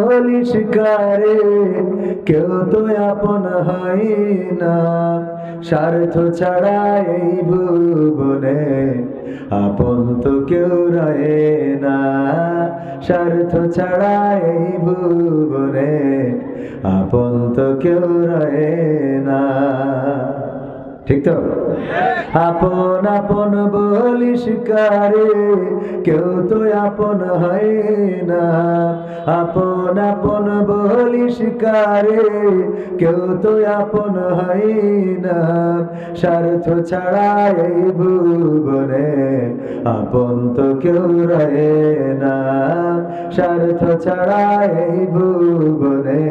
বলিস কারে, কেউ তো আপন হয় না। স্বার্থ ছাড়া এই ভুবনে আপন তো কেউ রয়ে না। স্বার্থ ছাড়া এই ভুবনে আপন তো কেউ রয়ে না। ঠিক তো? আপন আপন বলিস কারে, কেউ তো আপন হয় না। আপন আপন বলিস কারে, কেউ তো আপন হয় না। স্বার্থ ছাড়া এই ভুবনে আপন তো কেউ রয়ে না। স্বার্থ ছাড়া এই ভুবনে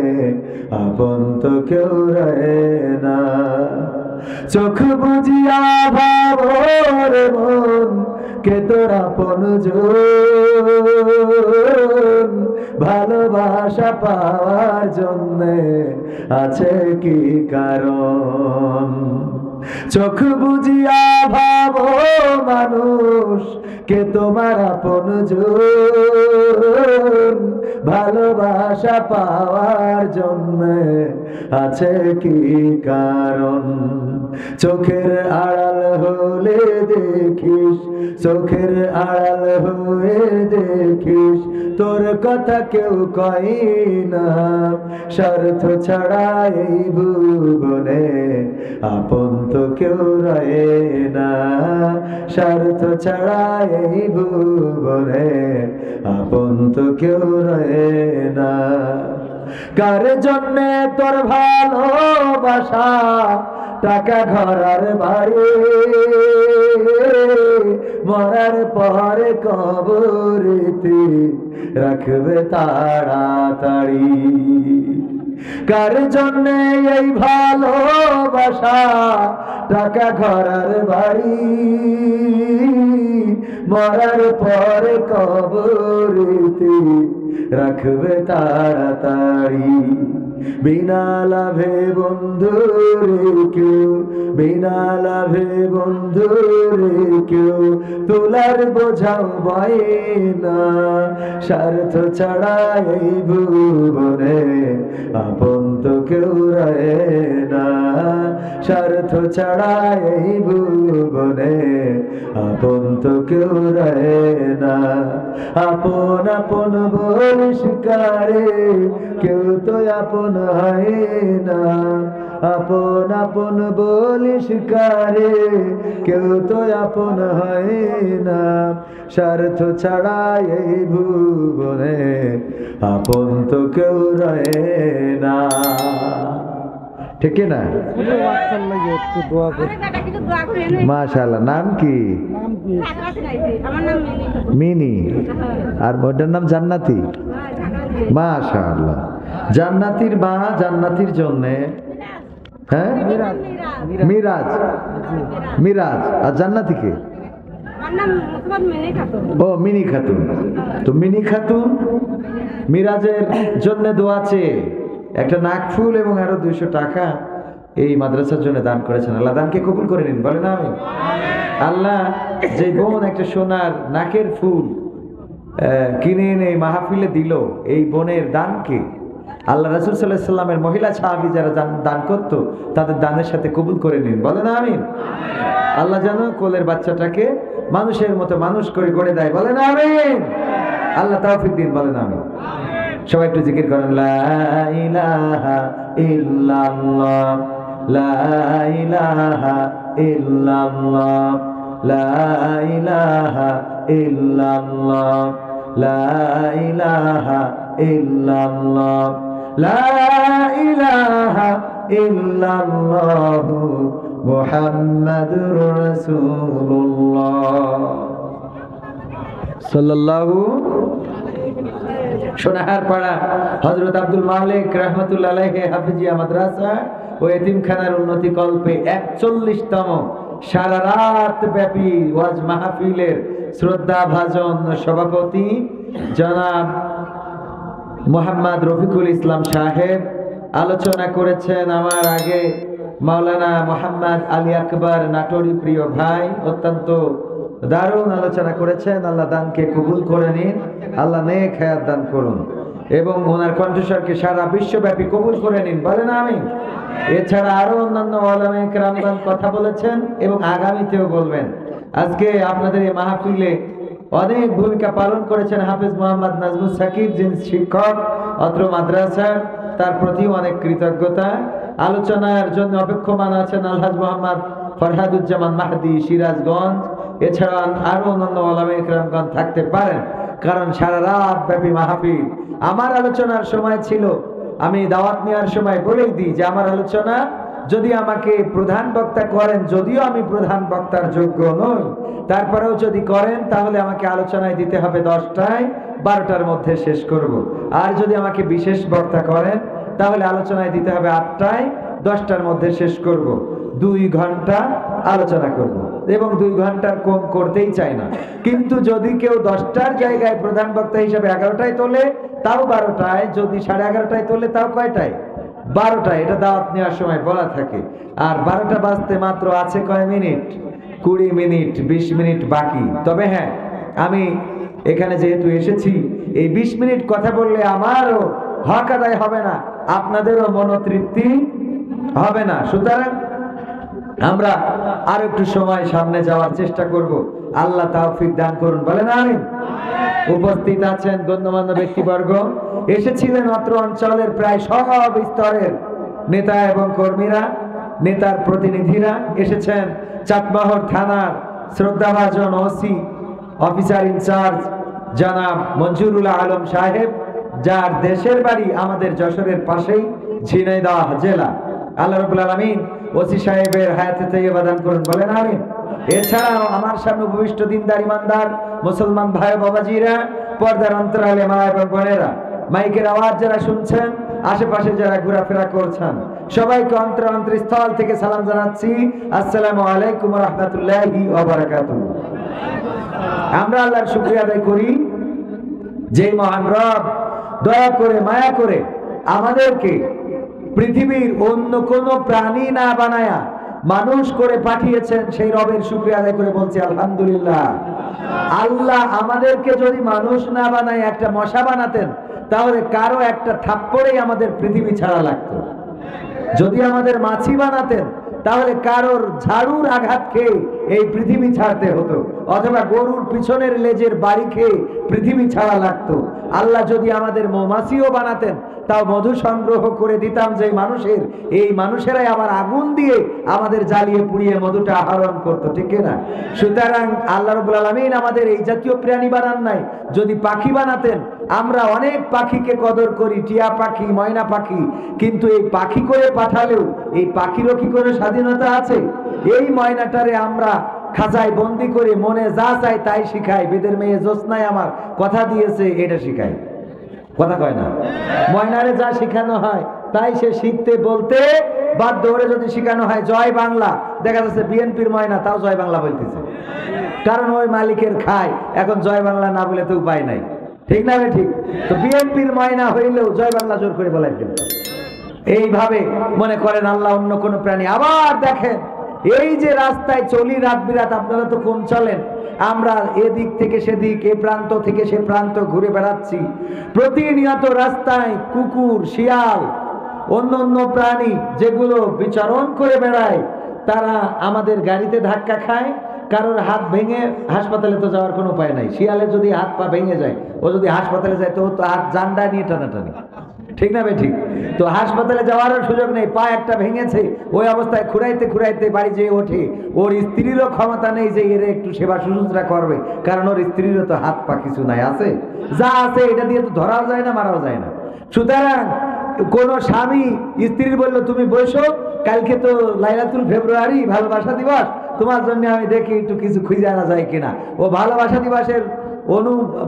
আপন তো কেউ রয়ে না। চোখ বুঝিয়া ভাবর মন, কে তোর আপনজন। ভালোবাসা পাওয়ার জন্যে আছে কি কারণ? চোখ বুঝিয়া ভাবো মানুষ, কে তোমার আপনজন। ভালোবাসা পাওয়ার জন্যে আছে কি কারণ? চোখের আড়াল হলে দেখিস, চোখের আড়াল হয়ে দেখিস, তোর কথা কেউ কয় না। স্বার্থ ছাড়া এই ভুবনে আপন তো কেউ রয়ে না। স্বার্থ ছাড়া এই ভুবনে আপন তো কেউ রয়ে না। কার জন্যে তোর ভালোবাসা, টাকা ঘর আর বাড়ি, মরার পরে কবরেতে রাখবে তাড়াতাড়ি। কার জন্যে এই ভালোবাসা, টাকা ঘর আর বাড়ি, মরার পরে কবরেতে রাখবে তাড়াতাড়ি। বিনা লাভে বন্ধুরে কেউ, বিনা লাভে বন্ধুরে কেউ তোলার বোঝাও বয় না। স্বার্থ ছাড়া এই ভুবনে আপন তো কেউ রয়ে না। স্বার্থ ছাড়া এই ভুবনে আপন তো কেউ রয়ে না। আপন আপন বলিস কারে, কেউ তো আপন হয় না। আপন আপন বলিস কারে, কেউ তো আপন হয় না। স্বার্থ ছাড়া এই ভুবনে আপন তো কেউ রয়ে না। ঠিক না? মাশাআল্লাহ। নাম কি? মিনি। আর ওটার নাম জান্নাতি। মাশাআল্লাহ। জান্নাতির মা জান্নাতির জন্যে, হ্যাঁ, মিরাজ। মিরাজ। আর জান্নাতিকে ও মিনি খাতুন। তো মিনি খাতুন মিরাজের জন্য দোয়া চেয়ে একটা নাকফুল এবং আরো 200 টাকা এই মাদ্রাসার জন্য দান করেছেন। আল্লাহ দানকে কবুল করে নিন, বলেন আমিন। আল্লাহ যে বোন একটা সোনার নাকের ফুল কিনে এনে মাহফিলে দিল, এই বোনের দানকে আল্লাহ রাসূল সাল্লাল্লাহু আলাইহি সাল্লামের মহিলা সাহাবী যারা দান করত তাদের দানের সাথে কবুল করে নিন, বলেন আমিন। আল্লাহ যেন কোলের বাচ্চাটাকে মানুষের মতো মানুষ করে গড়ে দেয়, বলেন আমিন। আল্লাহ তৌফিক দিন, বলেন আমিন। সবাই একটু জিকির করেন, লা ইলাহা ইল্লাল্লাহ, লা ইলাহা ইল্লাল্লাহ, লা ইলাহা ইল্লাল্লাহ, লা ইলাহা ইল্লাল্লাহ, লা ইলাহা ইল্লাল্লাহ মুহাম্মাদুর রাসূলুল্লাহ সাল্লাল্লাহু। সোনাহার পাড়া হযরত আব্দুল মালিক রাহমাতুল্লাহ আলাইহি হাফিজিয়া মাদ্রাসা ও এতিমখানার উন্নতি কল্পে 41তম সারা রাত ব্যাপী ওয়াজ মাহফিলের শ্রদ্ধা ভাজন সভাপতি জনাব মোহাম্মদ রফিকুল ইসলাম সাহেব আলোচনা করেছেন। আমার আগে মাওলানা মোহাম্মদ আলী আকবর নাটোরি প্রিয় ভাই অত্যন্ত দারুণ আলোচনা করেছেন। আল্লাহ দানকে কবুল করে নিন, আল্লাহ নেক হায়াত দান করুন। এবং ওনার কণ্ঠস্বরকে সারা বিশ্বব্যাপী কবুল করে নিন, বলেন আমিন। এছাড়া আরো অন্যান্য ওলামায়ে কেরামগণ কথা বলেছেন এবং আগামীতেও বলবেন। আজকে আপনাদের এই মাহফিলে অনেক ভূমিকা পালন করেছেন হাফেজ মোহাম্মদ নাজমুস সাকিব, যিনি শিক্ষক অত্র মাদ্রাসার, তার প্রতিও অনেক কৃতজ্ঞতা। আলোচনার জন্য অপেক্ষমান আছেন আলহাজ মোহাম্মদ ফরহাদুজ্জামান মাহদি, সিরাজগঞ্জ। এছাড়া আরো অন্যান্য ওলামায়ে কেরামগণ থাকতে পারেন, কারণ সারা রাত ব্যাপী মাহফিল। আমার আলোচনার সময় ছিল, আমি দাওয়াত নেওয়ার সময় বলেই দিই যে আমার আলোচনা যদি আমাকে প্রধান বক্তা করেন, যদিও আমি প্রধান বক্তার যোগ্য নই, তারপরেও যদি করেন তাহলে আমাকে আলোচনায় দিতে হবে 10টায়, 12টার মধ্যে শেষ করব। আর যদি আমাকে বিশেষ বক্তা করেন তাহলে আলোচনায় দিতে হবে 8টায়, 10টার মধ্যে শেষ করব। 2 ঘন্টা আলোচনা করব এবং 2 ঘন্টার কম করতেই চাই না। কিন্তু যদি কেউ 10টার জায়গায় প্রধান বক্তা হিসেবে 11টায় তোলে তাও 12টায়, যদি 11:30টায় তোলে তাও কয়টায়? 12টায়। এটা দাওয়াত নেওয়ার সময় বলা থাকে। আর 12টা বাজতে মাত্র আছে কয় মিনিট? 20 মিনিট, 20 মিনিট বাকি। তবে হ্যাঁ, আমি এখানে যেহেতু এসেছি, এই 20 মিনিট কথা বললে আমারও হক আদায় হবে না, আপনাদেরও মনোতৃপ্তি হবে না। সুতরাং আমরা আর একটু সময় সামনে যাওয়ার চেষ্টা করব। আল্লাহ তৌফিক দান করুন, বলেন আমিন। উপস্থিত আছেন গণ্যমান্য ব্যক্তিবর্গ, এসেছিলেন অত্র অঞ্চলের প্রায় সব স্তরের নেতা এবং কর্মীরা, নেতার প্রতিনিধিরা এসেছেন। চাটমোহর থানার শ্রদ্ধাভাজন ওসি অফিসার ইনচার্জ জনাব মঞ্জুরুল আলম সাহেব, যার দেশের বাড়ি আমাদের যশোরের পাশেই, ঝিনাইদহ জেলা। আল্লাহ রাব্বুল আলামিন ওসি সাহেবের হায়াতে তাইয়্যিবা দান করুন, বলেন আমিন। এছাড়াও আমার সামনে উপবিষ্ট দিনদার ইমানদার মুসলমান ভাই বাবাজিরা, পর্দার অন্তরালে মা এবং বোনেরা, মাইকের আওয়াজ যারা শুনছেন, আশেপাশে যারা ঘোরাফেরা করছেন, সবাইকে অন্তরস্থল থেকে সালাম জানাচ্ছি, আসসালামু আলাইকুম ওয়া রাহমাতুল্লাহি ওয়া বারাকাতুহু। আমরা আল্লাহর শুকরিয়া আদায় করি যে মহান রব দয়া করে মায়া করে আমাদেরকে পৃথিবীর অন্য কোনো প্রাণী না বানায়া মানুষ করে পাঠিয়েছেন। সেই রবের শুকরিয়া আদায় করে বলছি আলহামদুলিল্লাহ। আল্লাহ আমাদেরকে যদি মানুষ না বানায় একটা মশা বানাতেন, তাহলে কারো একটা থাপ্পড়েই আমাদের পৃথিবী ছাড়া লাগতো। যদি আমাদের মাছি বানাতেন, তাহলে কারোর ঝাড়ুর আঘাত খেয়ে এই পৃথিবী ছাড়তে হতো, অথবা গরুর পিছনের লেজের বাড়ি খেয়ে পৃথিবী ছাড়া লাগতো। আল্লাহ যদি আমাদের মৌমাছিও বানাতেন, তাও মধু সংগ্রহ করে দিতাম যে মানুষের, এই মানুষেরাই আবার আগুন দিয়ে আমাদের জ্বালিয়ে পুড়িয়ে মধুটা আহরণ করতো, ঠিক না? সুতরাং আল্লাহ রাব্বুল আলামিন আমাদের এই জাতীয় প্রাণী বানান নাই। যদি পাখি বানাতেন, আমরা অনেক পাখিকে কদর করি, টিয়া পাখি, ময়না পাখি, কিন্তু এই পাখি করে পাঠালেও এই পাখিরও কি কোনো স্বাধীনতা আছে? এই ময়নাটারে আমরা খাঁচায় বন্দি করে মনে যা চাই তাই শিখাই। বেদের মেয়ে জ্যোৎস্নায় আমার কথা দিয়েছে, এটা শিখাই, কথা কয় না? ময়নারে যা শিখানো হয় তাই সে শিখতে বলতে বাধ্য। ওরে যদি শিখানো হয় জয় বাংলা, দেখা যাচ্ছে বিএনপির ময়না তাও জয় বাংলা বলতেছে, কারণ ওই মালিকের খায়। এখন জয় বাংলা না বলে তো উপায় নাই, ঠিক না? ঠিক। তো বিএনপির ময়না হইলেও জয় বাংলা জোর করে বলাই দিল। এইভাবে মনে করেন আল্লাহ অন্য কোন প্রাণী। আবার দেখেন, এই যে রাস্তায় চলি রাত বিরাত, আপনারা তো কম চলেন, আমরা এদিক থেকে সেদিক, এ প্রান্ত থেকে সে প্রান্ত ঘুরে বেড়াচ্ছি। প্রতিনিয়ত রাস্তায় কুকুর, শিয়াল, অন্য অন্য প্রাণী যেগুলো বিচরণ করে বেড়ায়, তারা আমাদের গাড়িতে ধাক্কা খায়। কারোর হাত ভেঙে হাসপাতালে তো যাওয়ার কোনো উপায় নাই। শিয়ালের যদি হাত পা ভেঙে যায়, ও যদি হাসপাতালে যায় তো হাত জান্ডা নিয়ে টানাটানি, ঠিক না? ঠিক। তো হাসপাতালে যাওয়ারও সুযোগ নেই, পা একটা ভেঙেছে, ওই অবস্থায় খুঁড়াইতে খুঁড়াইতে বাড়ি যেয়ে ওঠে। ওর স্ত্রীরও ক্ষমতা নেই যে এর একটু সেবা শুশ্রূষা করবে, কারণ ওর স্ত্রীরও তো হাত পা কিছু নাই, আছে যা আছে এটা দিয়ে তো ধরাও যায় না, মারাও যায় না। সুতরাং কোন স্বামী স্ত্রীর বললো তুমি বসো, কালকে তো লাইলাতুল ফেব্রুয়ারি, ভালোবাসা দিবস, তোমার জন্য আমি দেখি একটু কিছু খুঁজে আনা যায় কিনা। ও ভালোবাসা দিবসের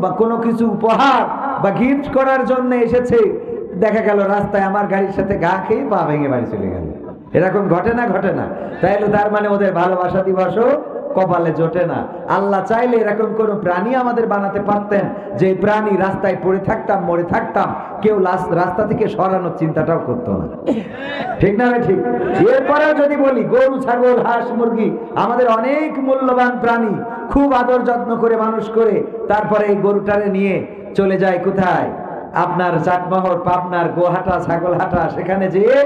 বা কোনো কিছু উপহার বা গিফট করার জন্য এসেছে, দেখা গেল রাস্তায় আমার গাড়ির সাথে গা খেয়ে পা ভেঙে বাড়ি চলে গেল। এরকম ঘটে না? ঘটে না? তাইলে তার মানে ওদের ভালোবাসা দিবসও কপালে জোটে না। আল্লাহ চাইলে এরকম কোন প্রাণী আমাদের বানাতে পারতেন, যে প্রাণী রাস্তায় পড়ে থাকতাম, মরে থাকতাম, কেউ রাস্তা থেকে সরানোর চিন্তাটাও করতো না, ঠিক না? ঠিক। এরপরেও যদি বলি, গরু, ছাগল, হাঁস, মুরগি আমাদের অনেক মূল্যবান প্রাণী, খুব আদর যত্ন করে মানুষ করে তারপরে এই গরুটারে নিয়ে চলে যায় কোথায়? আপনার চাটমোহর, পাবনার গোহাটা, ছাগলহাটা, সেখানে যেয়ে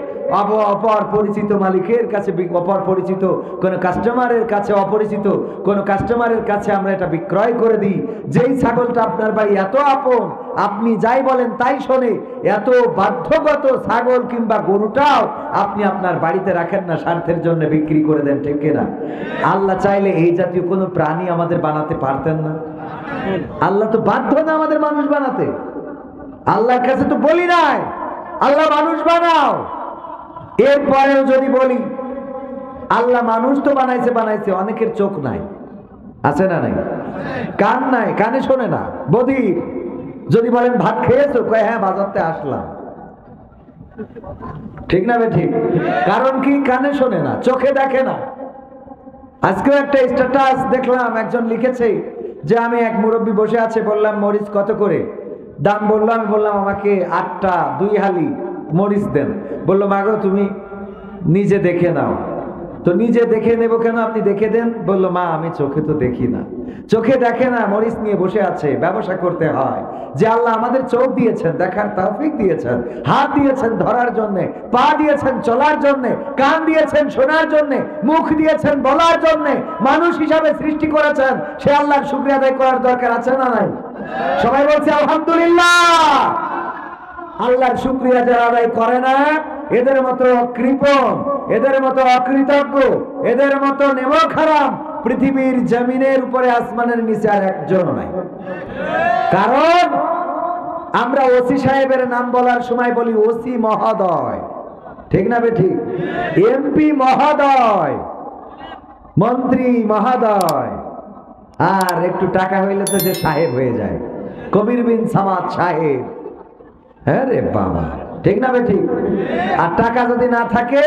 অপর পরিচিত মালিকের কাছে, অপর পরিচিত কোনো কাস্টমারের কাছে, অপরিচিত কোনো কাস্টমারের কাছে আমরা এটা বিক্রয় করে দিই। যেই ছাগলটা আপনার ভাই এত আপন, আপনি যাই বলেন তাই শোনে, এত বাধ্যগত ছাগল কিংবা গরুটাও আপনি আপনার বাড়িতে রাখেন না, স্বার্থের জন্য বিক্রি করে দেন, ঠিক কিনা? আল্লাহ চাইলে এই জাতীয় কোনো প্রাণী আমাদের বানাতে পারতেন না? আল্লাহ তো বাধ্য না আমাদের মানুষ বানাতে। আল্লাহর কাছে তো বলি নাই আল্লাহ মানুষ বানাও। এরপরেও যদি বলি আল্লাহ মানুষ তো বানাইছে, অনেকের চোখ নাই, আছে না নাই? কান নাই, কানে শোনে না। বধির যদি বলেন ভাত খেয়েছো, কয় হ্যাঁ বাজারতে আসলাম, ঠিক না বে ঠিক? কারণ কি? কানে শোনে না, চোখে দেখে না। আজকেও একটা স্ট্যাটাস দেখলাম, একজন লিখেছে যে আমি এক মুরব্বী বসে আছে, বললাম মরিচ কত করে দাম? বললো, আমি বললাম আমাকে 8টা 2 হালি মরিচ দেন। বললো মাগো তুমি নিজে দেখে নাও। তো নিজে দেখে নেব কেন, আপনি দেখে দেন। বললো মা আমি চোখে তো দেখি না। চোখে দেখে না, মরিচ নিয়ে বসে আছে, ব্যবসা করতে হয়। যে আল্লাহ আমাদের চোখ দিয়েছেন, দেখার তৌফিক দিয়েছেন, হাত দিয়েছেন ধরার জন্য, পা দিয়েছেন চলার জন্য, কান দিয়েছেন শোনার জন্য, মুখ দিয়েছেন বলার জন্য, মানুষ হিসাবে সৃষ্টি করেছেন, সে আল্লাহর শুকরিয়া আদায় করার দরকার আছে না নাই? সবাই বলছে আলহামদুলিল্লাহ। আল্লাহর শুকরিয়া যারা আদায় করে না, এদের মতো কৃপণ, এদের মতো অকৃতজ্ঞ, এদের মতো নেমক হারাম পৃথিবীর জমিনের উপরে, আসমানের নিচে আর একজন নাই। কারণ আমরা ওসি সাহেবের নাম বলার সময় বলি ওসি মহোদয়, ঠিক না বে ঠিক? এমপি মহোদয়, মন্ত্রী মহোদয়, আর একটু টাকা হইলে তো যে সাহেব হয়ে যায়, কবির বিন সামাদ সাহেব। হ্যাঁ রে বাবা, ঠিক না বে ঠিক? আর টাকা যদি না থাকে,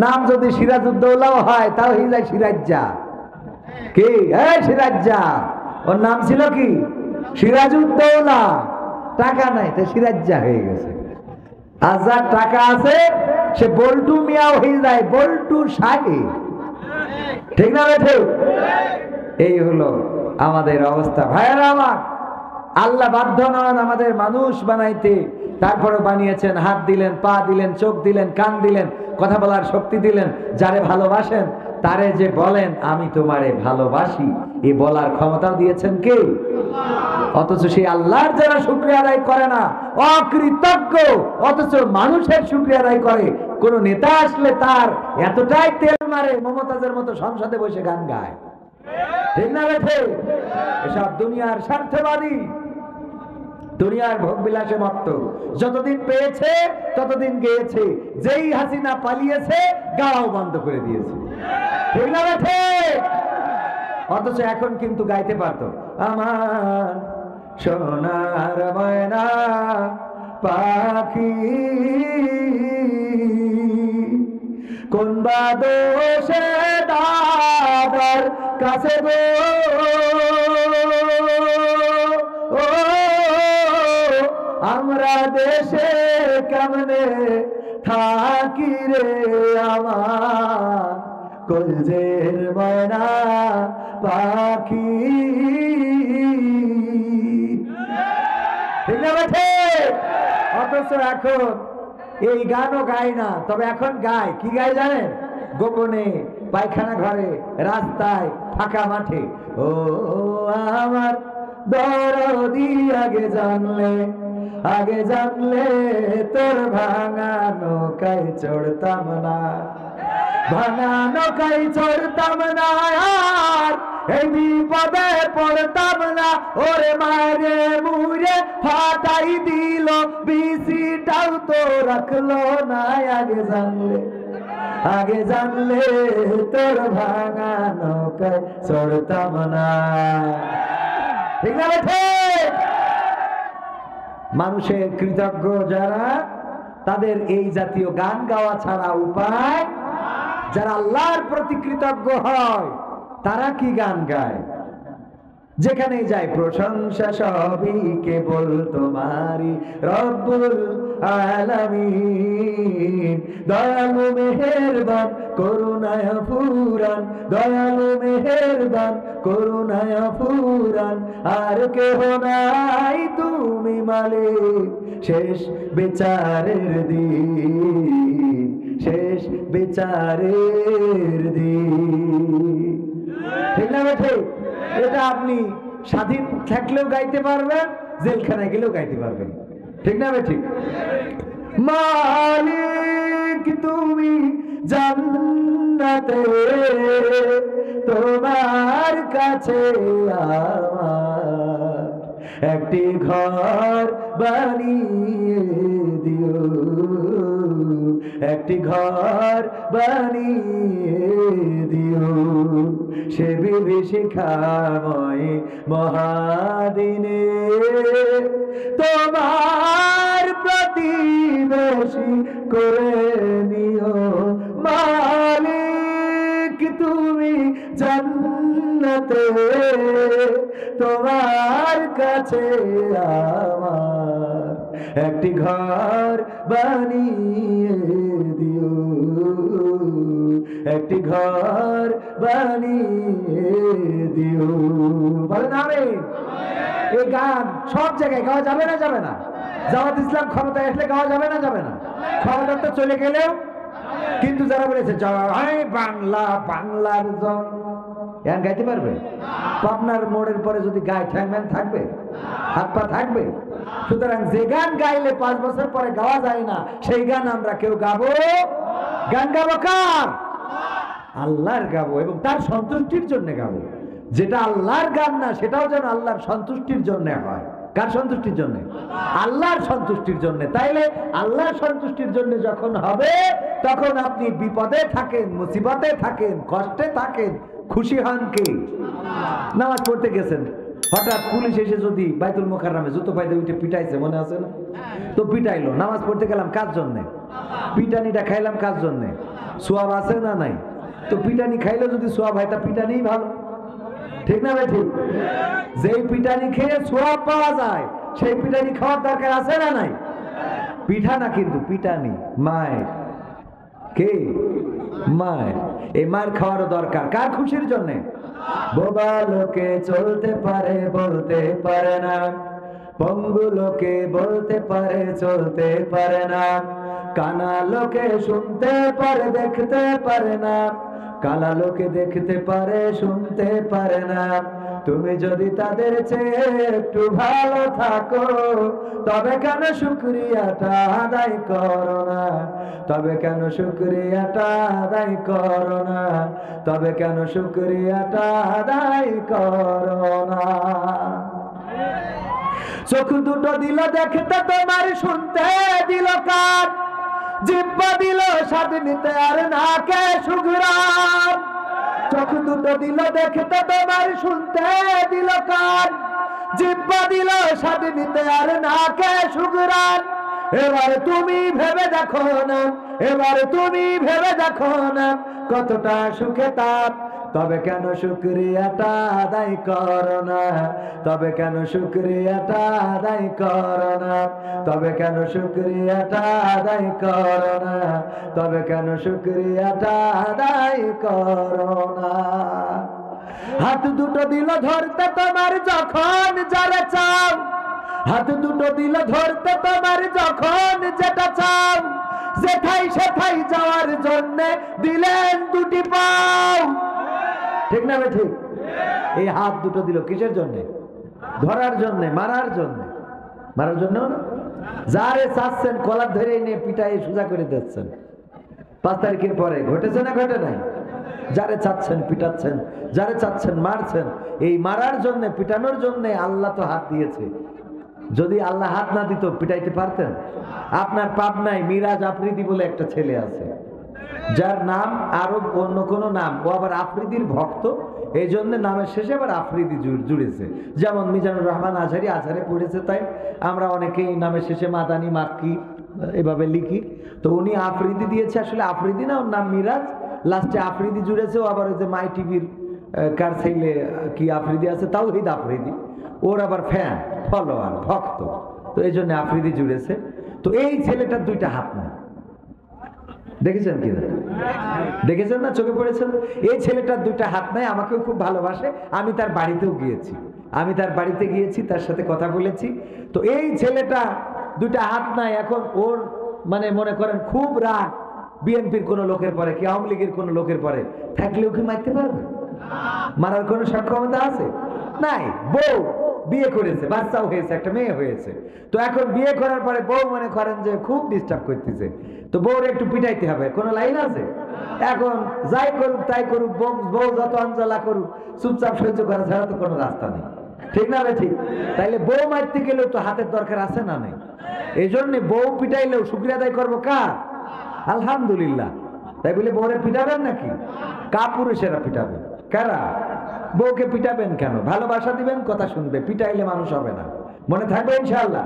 নাম যদি সিরাজউদ্দৌলাও হয়, তাও হয়ে যায় সিরাজ্জা। কি সিরাজ্জা? ওর নাম ছিল কি? সিরাজউদ্দৌলা। টাকা নাই, তো সিরাজ্জা হয়ে গেছে। আর যার টাকা আছে সে বল্টু মিয়াও হয়ে যায় বল্টু সাহেব, ঠিক না বে ঠিক? এই হলো আমাদের অবস্থা। ভাইয়েরা আমার, আল্লাহ বাধ্য নন আমাদের মানুষ বানাইতে, তারপরে বানিয়েছেন, হাত দিলেন, পা দিলেন, চোখ দিলেন, কান দিলেন, কথা বলার শক্তি দিলেন। যারে ভালোবাসেন তারে যে বলেন আমি তোমারে ভালোবাসি, এ বলার ক্ষমতাও দিয়েছেন কে? অথচ সেই আল্লাহর যারা শুকরিয়া আদায় করে না, অকৃতজ্ঞ, অথচ মানুষের শুকরিয়া আদায় করে। কোন নেতা আসলে তার এতটাই তেল মারে, মমতাজের মতো সংসদে বসে গান গায়, ঠিক না বেঠে? এসব দুনিয়ার স্বার্থবাদী, দুনিয়ার ভোগ বিলাসে মত্ত। যতদিন পেয়েছে ততদিন গেয়েছে, যেই হাসিনা পালিয়েছে গাওয়াও বন্ধ করে দিয়েছে, ঠিক না বেঠে? অথচ এখন কিন্তু গাইতে পারতো, আমার সোনার ময়না পাখি কোন বা দোষে দাদার কাছে গো, আমরা দেশে কেমনে থাকি রে আমার কলজের ময়না পাখি, ঠিক না বেঠে? অথচ এখন এই গানও গায় না, তবে এখন গায়। কি গায় জানেন? গোপনে, পায়খানা ঘরে, রাস্তায়, ফাঁকা মাঠে। ও আমার দরদি আগে জানলে তোর ভাঙা নৌকায় চড়তাম না, ভাঙা নৌকায় চড়তাম না, আর এই বিপদে পড়তাম না। ওরে মারে মুরে ফাটাই দিল, বিসিটাও তো রাখলো না। আগে জানলে তোর ভাঙা নৌকায় চড়তাম না, ঠিক না বেঠে? মানুষের কৃতজ্ঞ যারা, তাদের এই জাতীয় গান গাওয়া ছাড়া উপায়। যারা আল্লাহর প্রতি কৃতজ্ঞ হয় তারা কি গান গায়? যেখানে যায় প্রশংসা সবই কেবল তোমারই রব্বুল আলামিন। দয়ালু মেহেরবান করুণায় ফুরান, দয়ালু মেহেরবান করুণায় ফুরান, আর কেহ নাই, তুমি মালিক। শেষ বিচারের দিন, শেষ বিচারের দিন। ঠিক না ঠিক? এটা আপনি স্বাধীন থাকলেও গাইতে পারবেন, জেলখানায় গেলেও গাইতে পারবেন। ঠিক না ঠিক? মালিক তুমি জান্নাতে, তোমার কাছে আমার একটি ঘর বানিয়ে দিও, একটি ঘর বানিয়ে দিও, সে বিভীষিকাময় মহাদিনে তোমার প্রতিবেশী করে নিও। মালিক তুমি জান্নাতে, তোমার কাছে আমার একটি ঘর বানিয়ে দিও, একটি ঘর বানিয়ে দিও। বলেন আমিন। এই গান সব জায়গায় গাওয়া যাবে না? যাবে না? জামাত ইসলাম ক্ষমতায় আসলে গাওয়া যাবে না? যাবে না? ক্ষমতা তো চলে গেলেও, কিন্তু যারা বলেছে জয় বাংলা, বাংলার জয়, গান গাইতে পারবে? পাবনার মোড়ের পরে যদি গায়ে ঠ্যাং ম্যাং থাকবে, হাত পা থাকবে? সুতরাং যে গান গাইলে 5 বছর পরে গাওয়া যায় না, সেই গান আমরা কেউ গাবো? গান গাবো কার? আল্লাহর গাবো, এবং তার সন্তুষ্টির জন্য গাবো। যেটা আল্লাহর গান না, সেটাও যেন আল্লাহর সন্তুষ্টির জন্য হয়। কার সন্তুষ্টির জন্য? আল্লাহর সন্তুষ্টির জন্য। তাইলে আল্লাহর সন্তুষ্টির জন্য যখন হবে, তখন আপনি বিপদে থাকেন, মুসিবতে থাকেন, কষ্টে থাকেন, খুশি হন কে? নামাজ পড়তে গেছেন, হঠাৎ পুলিশ এসে যদি বাইতুল মোকাররমে জুতো পাইতে উঠে পিটাইছে, মনে আছে না? তো পিটাইলো, নামাজ পড়তে গেলাম কার জন্যে? পিটানিটা খাইলাম কার জন্যে? সোয়াব আছে না নাই? তো পিটানি খাইলে যদি সোয়াব হয়, তা পিটানিই ভালো। ঠিক না ভাই? ঠিক। যেই পিটানি খেয়ে সোয়াব পাওয়া যায়, সেই পিটানি খাওয়ার দরকার আছে না নাই? পিঠা না কিন্তু পিটানি, মায়ের। কে? মায়ের। এই মায়ের খাওয়ারও দরকার। কার খুশির জন্য? বোবা লোকে চলতে পারে, বলতে পারে না, পঙ্গু লোকে বলতে পারে, চলতে পারে না, কানা লোকে শুনতে পারে, দেখতে পারে না, কালা লোকে দেখতে পারে, শুনতে পারে না। তুমি যদি তাদের চেয়ে একটু ভালো থাকো, তবে কেন শুকরিয়াটা আদায় করো না? তবে কেন শুকরিয়াটা আদায় করো না? তবে কেন শুকরিয়াটা আদায় করো না? চোখ দুটো দিল দেখতে তোমার, শুনতে দিল কান, জিহ্বা দিল স্বাদ নিতে আর নাকে সুঘ্রাণ। চোখ দুটো দিল দেখতে তোমার, শুনতে দিল কান, জিহ্বা দিল স্বাদ নিতে আর নাকে সুঘ্রাণ। এবার তুমি ভেবে দেখো না, এবার তুমি ভেবে দেখো না, কতটা সুখে তাপ। তবে কেন শুকরিয়াটা আদায় করো না? তবে কেন শুকরিয়াটা আদায় করো না? তবে কেন শুকরিয়াটা আদায় করো না? তবে কেন শুকরিয়াটা আদায় করো না? হাত দুটো দিল ধরতে তোমার যখন যারা চাও, হাত দুটো দিল ধরতে তোমার যখন যেটা চাও, যেথায় সেথায় যাওয়ার জন্য দিলেন দুটি পাও। ঠিক না ভাই? ঠিক। এই হাত দুটো দিল কিসের জন্য? ধরার জন্য, মারার জন্য। মারার জন্য না, যারে চাচ্ছেন কলার ধরে নিয়ে পিটাই সোজা করে দিচ্ছেন। 5 তারিখের পরে ঘটেছে না ঘটে নাই? যারে চাচ্ছেন পিটাচ্ছেন, যারে চাচ্ছেন মারছেন। এই মারার জন্য, পিটানোর জন্য আল্লাহ তো হাত দিয়েছে। যদি আল্লাহ হাত না দিত পিটাইতে পারতেন? আপনার পাবনায় মিরাজ আফ্রিদি বলে একটা ছেলে আছে, যার নাম আরো অন্য কোনো নাম, ও আবার আফ্রিদির ভক্ত, এই জন্য নামের শেষে আবার আফ্রিদি জুড়েছে। যেমন মিজানুর রহমান আজহারি আজহারে পড়েছে, তাই আমরা অনেকেই নামের শেষে মাদানি, মাক্কি এভাবে লিখি। তো উনি আফ্রিদি দিয়েছে, আসলে আফ্রিদি না, ওর নাম মিরাজ, লাস্টে আফ্রিদি জুড়েছে। ও আবার ওই যে মাই টিভির কার ছেলে কি আফ্রিদি আছে, তাওহীদ আফ্রিদি, ওর আবার ফ্যান, ফলোয়ার, ভক্ত, তো এই জন্য আফ্রিদি জুড়েছে। তো এই ছেলেটার 2টা হাত নাই, দেখেছেন কিনা? দেখেছেন না, চোখে পড়েছেন? এই ছেলেটার দুইটা হাত নাই, আমাকেও খুব ভালোবাসে। আমি তার বাড়িতেও গিয়েছি, তার সাথে কথা বলেছি। তো এই ছেলেটা দুইটা হাত নাই, এখন ওর মানে মনে করেন খুব রাগ বিএনপির কোন লোকের পরে, কি আওয়ামী লীগের কোন লোকের পরে, থাকলেও কি মারতে পারবে? মারার কোন সক্ষমতা আছে? নাই। বউ বিয়ে করেছে, বাচ্চাও হয়েছে, একটা মেয়ে হয়েছে। তো এখন বিয়ে করার পরে বউ মনে করেন যে খুব ডিস্টার্ব করতেছে, তো বউর একটু পিটাইতে হবে, কোনো লাইন আছে? এখন যাই করুক তাই করুক, বউ যত অঞ্জলা করুক, চুপচাপ সহ্য করা ছাড়া তো কোনো রাস্তা নেই, ঠিক না? ঠিক। তাইলে বউ মারতে গেলেও তো হাতের দরকার আছে না নেই? এই জন্য বউ পিটাইলেও শুকরিয়া আদায় করবো কার? আলহামদুলিল্লাহ। তাই বলে বউরে পিটাবেন নাকি? কাপুরুষেরা পিটাবেন। কারা? বউকে পিটাবেন কেন? ভালোবাসা দিবেন, কথা শুনবে, পিটাইলে মানুষ হবে না। মনে থাকবে ইনশাআল্লাহ।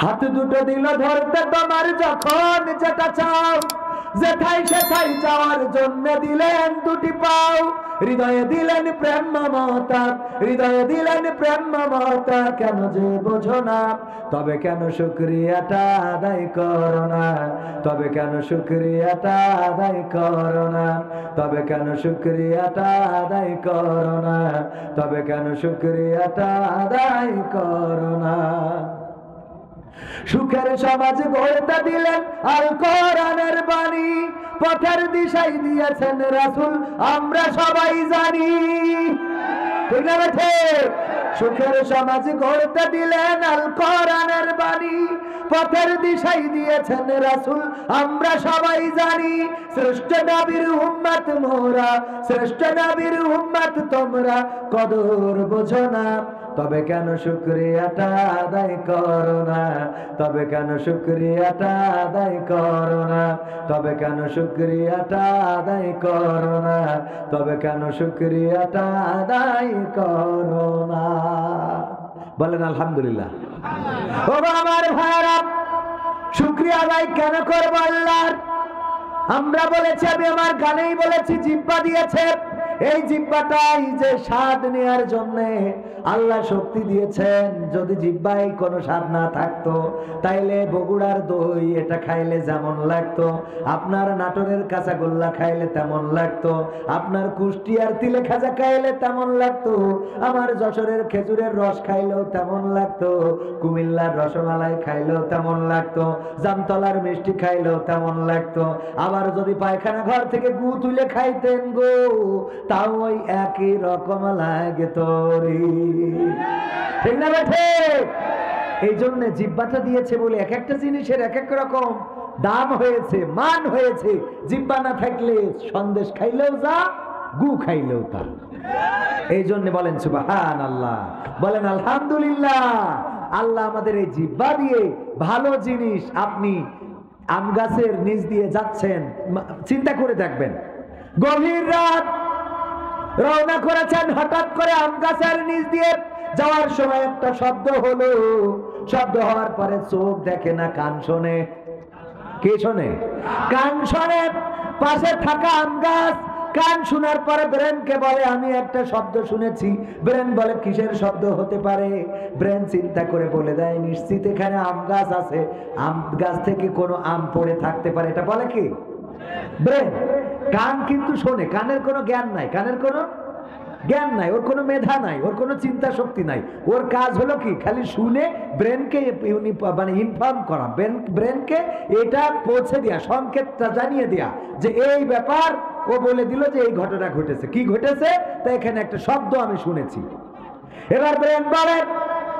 হাত দুটো দিল ধরতে তোমার, যখন যেটা চাও, যেথায় সেথায় যাওয়ার জন্য দিলেন দুটি পাও। হৃদয়ে দিলেন প্রেম মমতা, কেন যে বোঝো না? তবে কেন শুকরিয়াটা আদায় করো না? তবে কেন শুকরিয়াটা আদায় করো না? তবে কেন শুকরিয়াটা আদায় করো না? তবে কেন শুকরিয়াটা আদায় করো না? সুখের সমাজ গড়তে দিলেন আল কোরআনের বাণী, পথের দিশাই দিয়েছেন রাসূল, আমরা সবাই জানি। ঠিক আছে? সুখের সমাজ গড়তে দিলেন আল কোরআনের বাণী, পথের দিশাই দিয়েছেন রাসূল, আমরা সবাই জানি। শ্রেষ্ঠ নবীর উম্মত মোরা, শ্রেষ্ঠ নবীর উম্মত তোমরা, কদর বোঝো না? তবে কেন শুকরিয়াটা আদায় করো না? তবে কেন শুকরিয়াটা আদায় করো না? তবে কেন শুকরিয়াটা আদায় করো না? তবে কেন শুকরিয়াটা আদায় করো না? বলেন আলহামদুলিল্লাহ। ও আমার ভাইরা, শুকরিয়া আদায় কেন করবো আল্লাহর? আমরা বলেছি, আমি আমার গানেই বলেছি, জিহ্বা দিয়েছে। এই জিহ্বাটাই যে স্বাদ নেয়ার জন্য আল্লাহ শক্তি দিয়েছেন। যদি জিহ্বায় কোনো স্বাদ না থাকতো, তাইলে বগুড়ার দই এটা খাইলে যেমন লাগতো, আপনার নাটোরের কাঁচাগোল্লা খাইলে তেমন লাগতো, আপনার কুষ্টিয়ার তিলে খাজা খাইলে তেমন লাগতো, আমার যশোরের খেজুরের রস খাইলেও তেমন লাগতো, কুমিল্লার রসমালাই খাইলেও তেমন লাগতো, জামতলার মিষ্টি খাইলেও তেমন লাগতো। আবার যদি পায়খানা ঘর থেকে গু তুলে খাইতেন গো, তাও ওই একই রকম লাগে তোরে। ঠিক না বেঠে? এই জন্য জিহ্বাটা দিয়েছে বলে এক একটা জিনিসের এক এক রকম দাম হয়েছে, মান হয়েছে। জিহ্বা না থাকলে সন্দেশ খাইলেও যা, গু খাইলেও তা। এই জন্য বলেন সুবহানাল্লাহ, বলেন আলহামদুলিল্লাহ। আল্লাহ আমাদের এই জিহ্বা দিয়ে ভালো জিনিস, আপনি আম গাছের নিচ দিয়ে যাচ্ছেন, চিন্তা করে দেখবেন, গভীর রাত রওনা করেছেন, হঠাৎ করে আম গাছের নিচ দিয়ে যাওয়ার সময় একটা শব্দ হলো। শব্দ হওয়ার পরে চোখ দেখে না, কান শোনে। কে শোনে? কান শোনে। পাশে থাকা আম গাছ কান শোনার পরে ব্রেনকে বলে, আমি একটা শব্দ শুনেছি। ব্রেন বলে, কিসের শব্দ হতে পারে? ব্রেন চিন্তা করে বলে দেয়, নিশ্চিত এখানে আম গাছ আছে, আম গাছ থেকে কোনো আম পড়ে থাকতে পারে। এটা বলে কি? ব্রেন। কান কিন্তু শোনে, কানের কোনো জ্ঞান নাই, কানের কোনো জ্ঞান নাই, ওর কোনো মেধা নাই, ওর কোনো চিন্তা শক্তি নাই। ওর কাজ হলো কি? খালি শুনে ব্রেনকে মানে ইনফর্ম করা, ব্রেনকে এটা পৌঁছে দেয়া, সংকেতটা জানিয়ে দেয়া যে এই ব্যাপার। ও বলে দিল যে এই ঘটনা ঘটেছে। কি ঘটেছে? তা এখানে একটা শব্দ আমি শুনেছি। এবার ব্রেন বলে,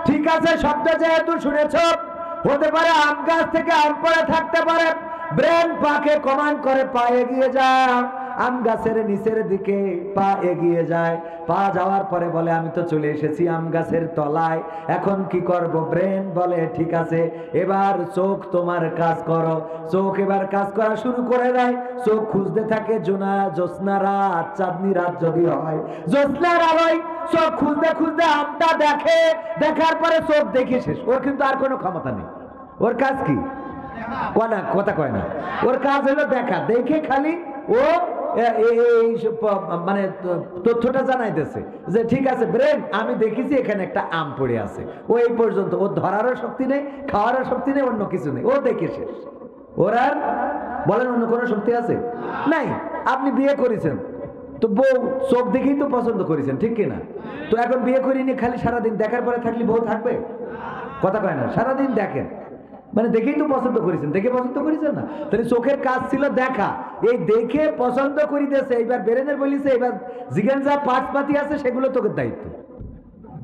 ঠিক আছে, শব্দ যেহেতু শুনেছ, হতে পারে আম গাছ থেকে আম পড়ে থাকতে পারে। ব্রেন পাকে কমান্ড করে, পা এগিয়ে যা। আম গাছের নিচের দিকে পা এগিয়ে যায়। পা যাওয়ার পরে বলে, আমি তো চলে এসেছি আম গাছের তলায়, এখন কি করব? ব্রেন বলে, ঠিক আছে, এবার চোখ তোমার কাজ করো। চোখ এবার কাজ করা শুরু করে দেয়। চোখ খুঁজতে থাকে জ্যোৎস্না রাত, চাঁদনি রাত যদি হয়, জ্যোৎস্নার আলোয় চোখ খুঁজতে খুঁজতে আমটা দেখে। দেখার পরে চোখ দেখে শেষ। ওর কিন্তু আর কোনো ক্ষমতা নেই। ওর কাজ কি? কথা কয় না। ওর কাজ হলো দেখা। দেখে খালি ও মানে তথ্যটা জানাইতেছে যে ঠিক আছে ব্রেন, আমি দেখেছি এখানে একটা আম পড়ে আছে। ও এই পর্যন্ত। ওর ধরারও শক্তি নেই, খাওয়ারও শক্তি নেই, অন্য কিছু নেই। ও দেখে শেষ। ওর আর বলেন অন্য কোনো শক্তি আছে? নাই। আপনি বিয়ে করেছেন তো বউ চোখ দেখেই তো পছন্দ করেছেন, ঠিক কিনা? তো এখন বিয়ে করিনি খালি সারাদিন দেখার পরে থাকলে বউ থাকবে? কথা কয় না, সারাদিন দেখেন মানে দেখেই তো পছন্দ করেছেন, দেখে পছন্দ করেছেন না? তাহলে চোখের কাজ ছিল দেখা, এই দেখে পছন্দ করিতেছে, এইবার বেরেনের বলিছে, এবার জিজ্ঞান যা পাঁচপাতি আছে সেগুলো তোকে দায়িত্ব।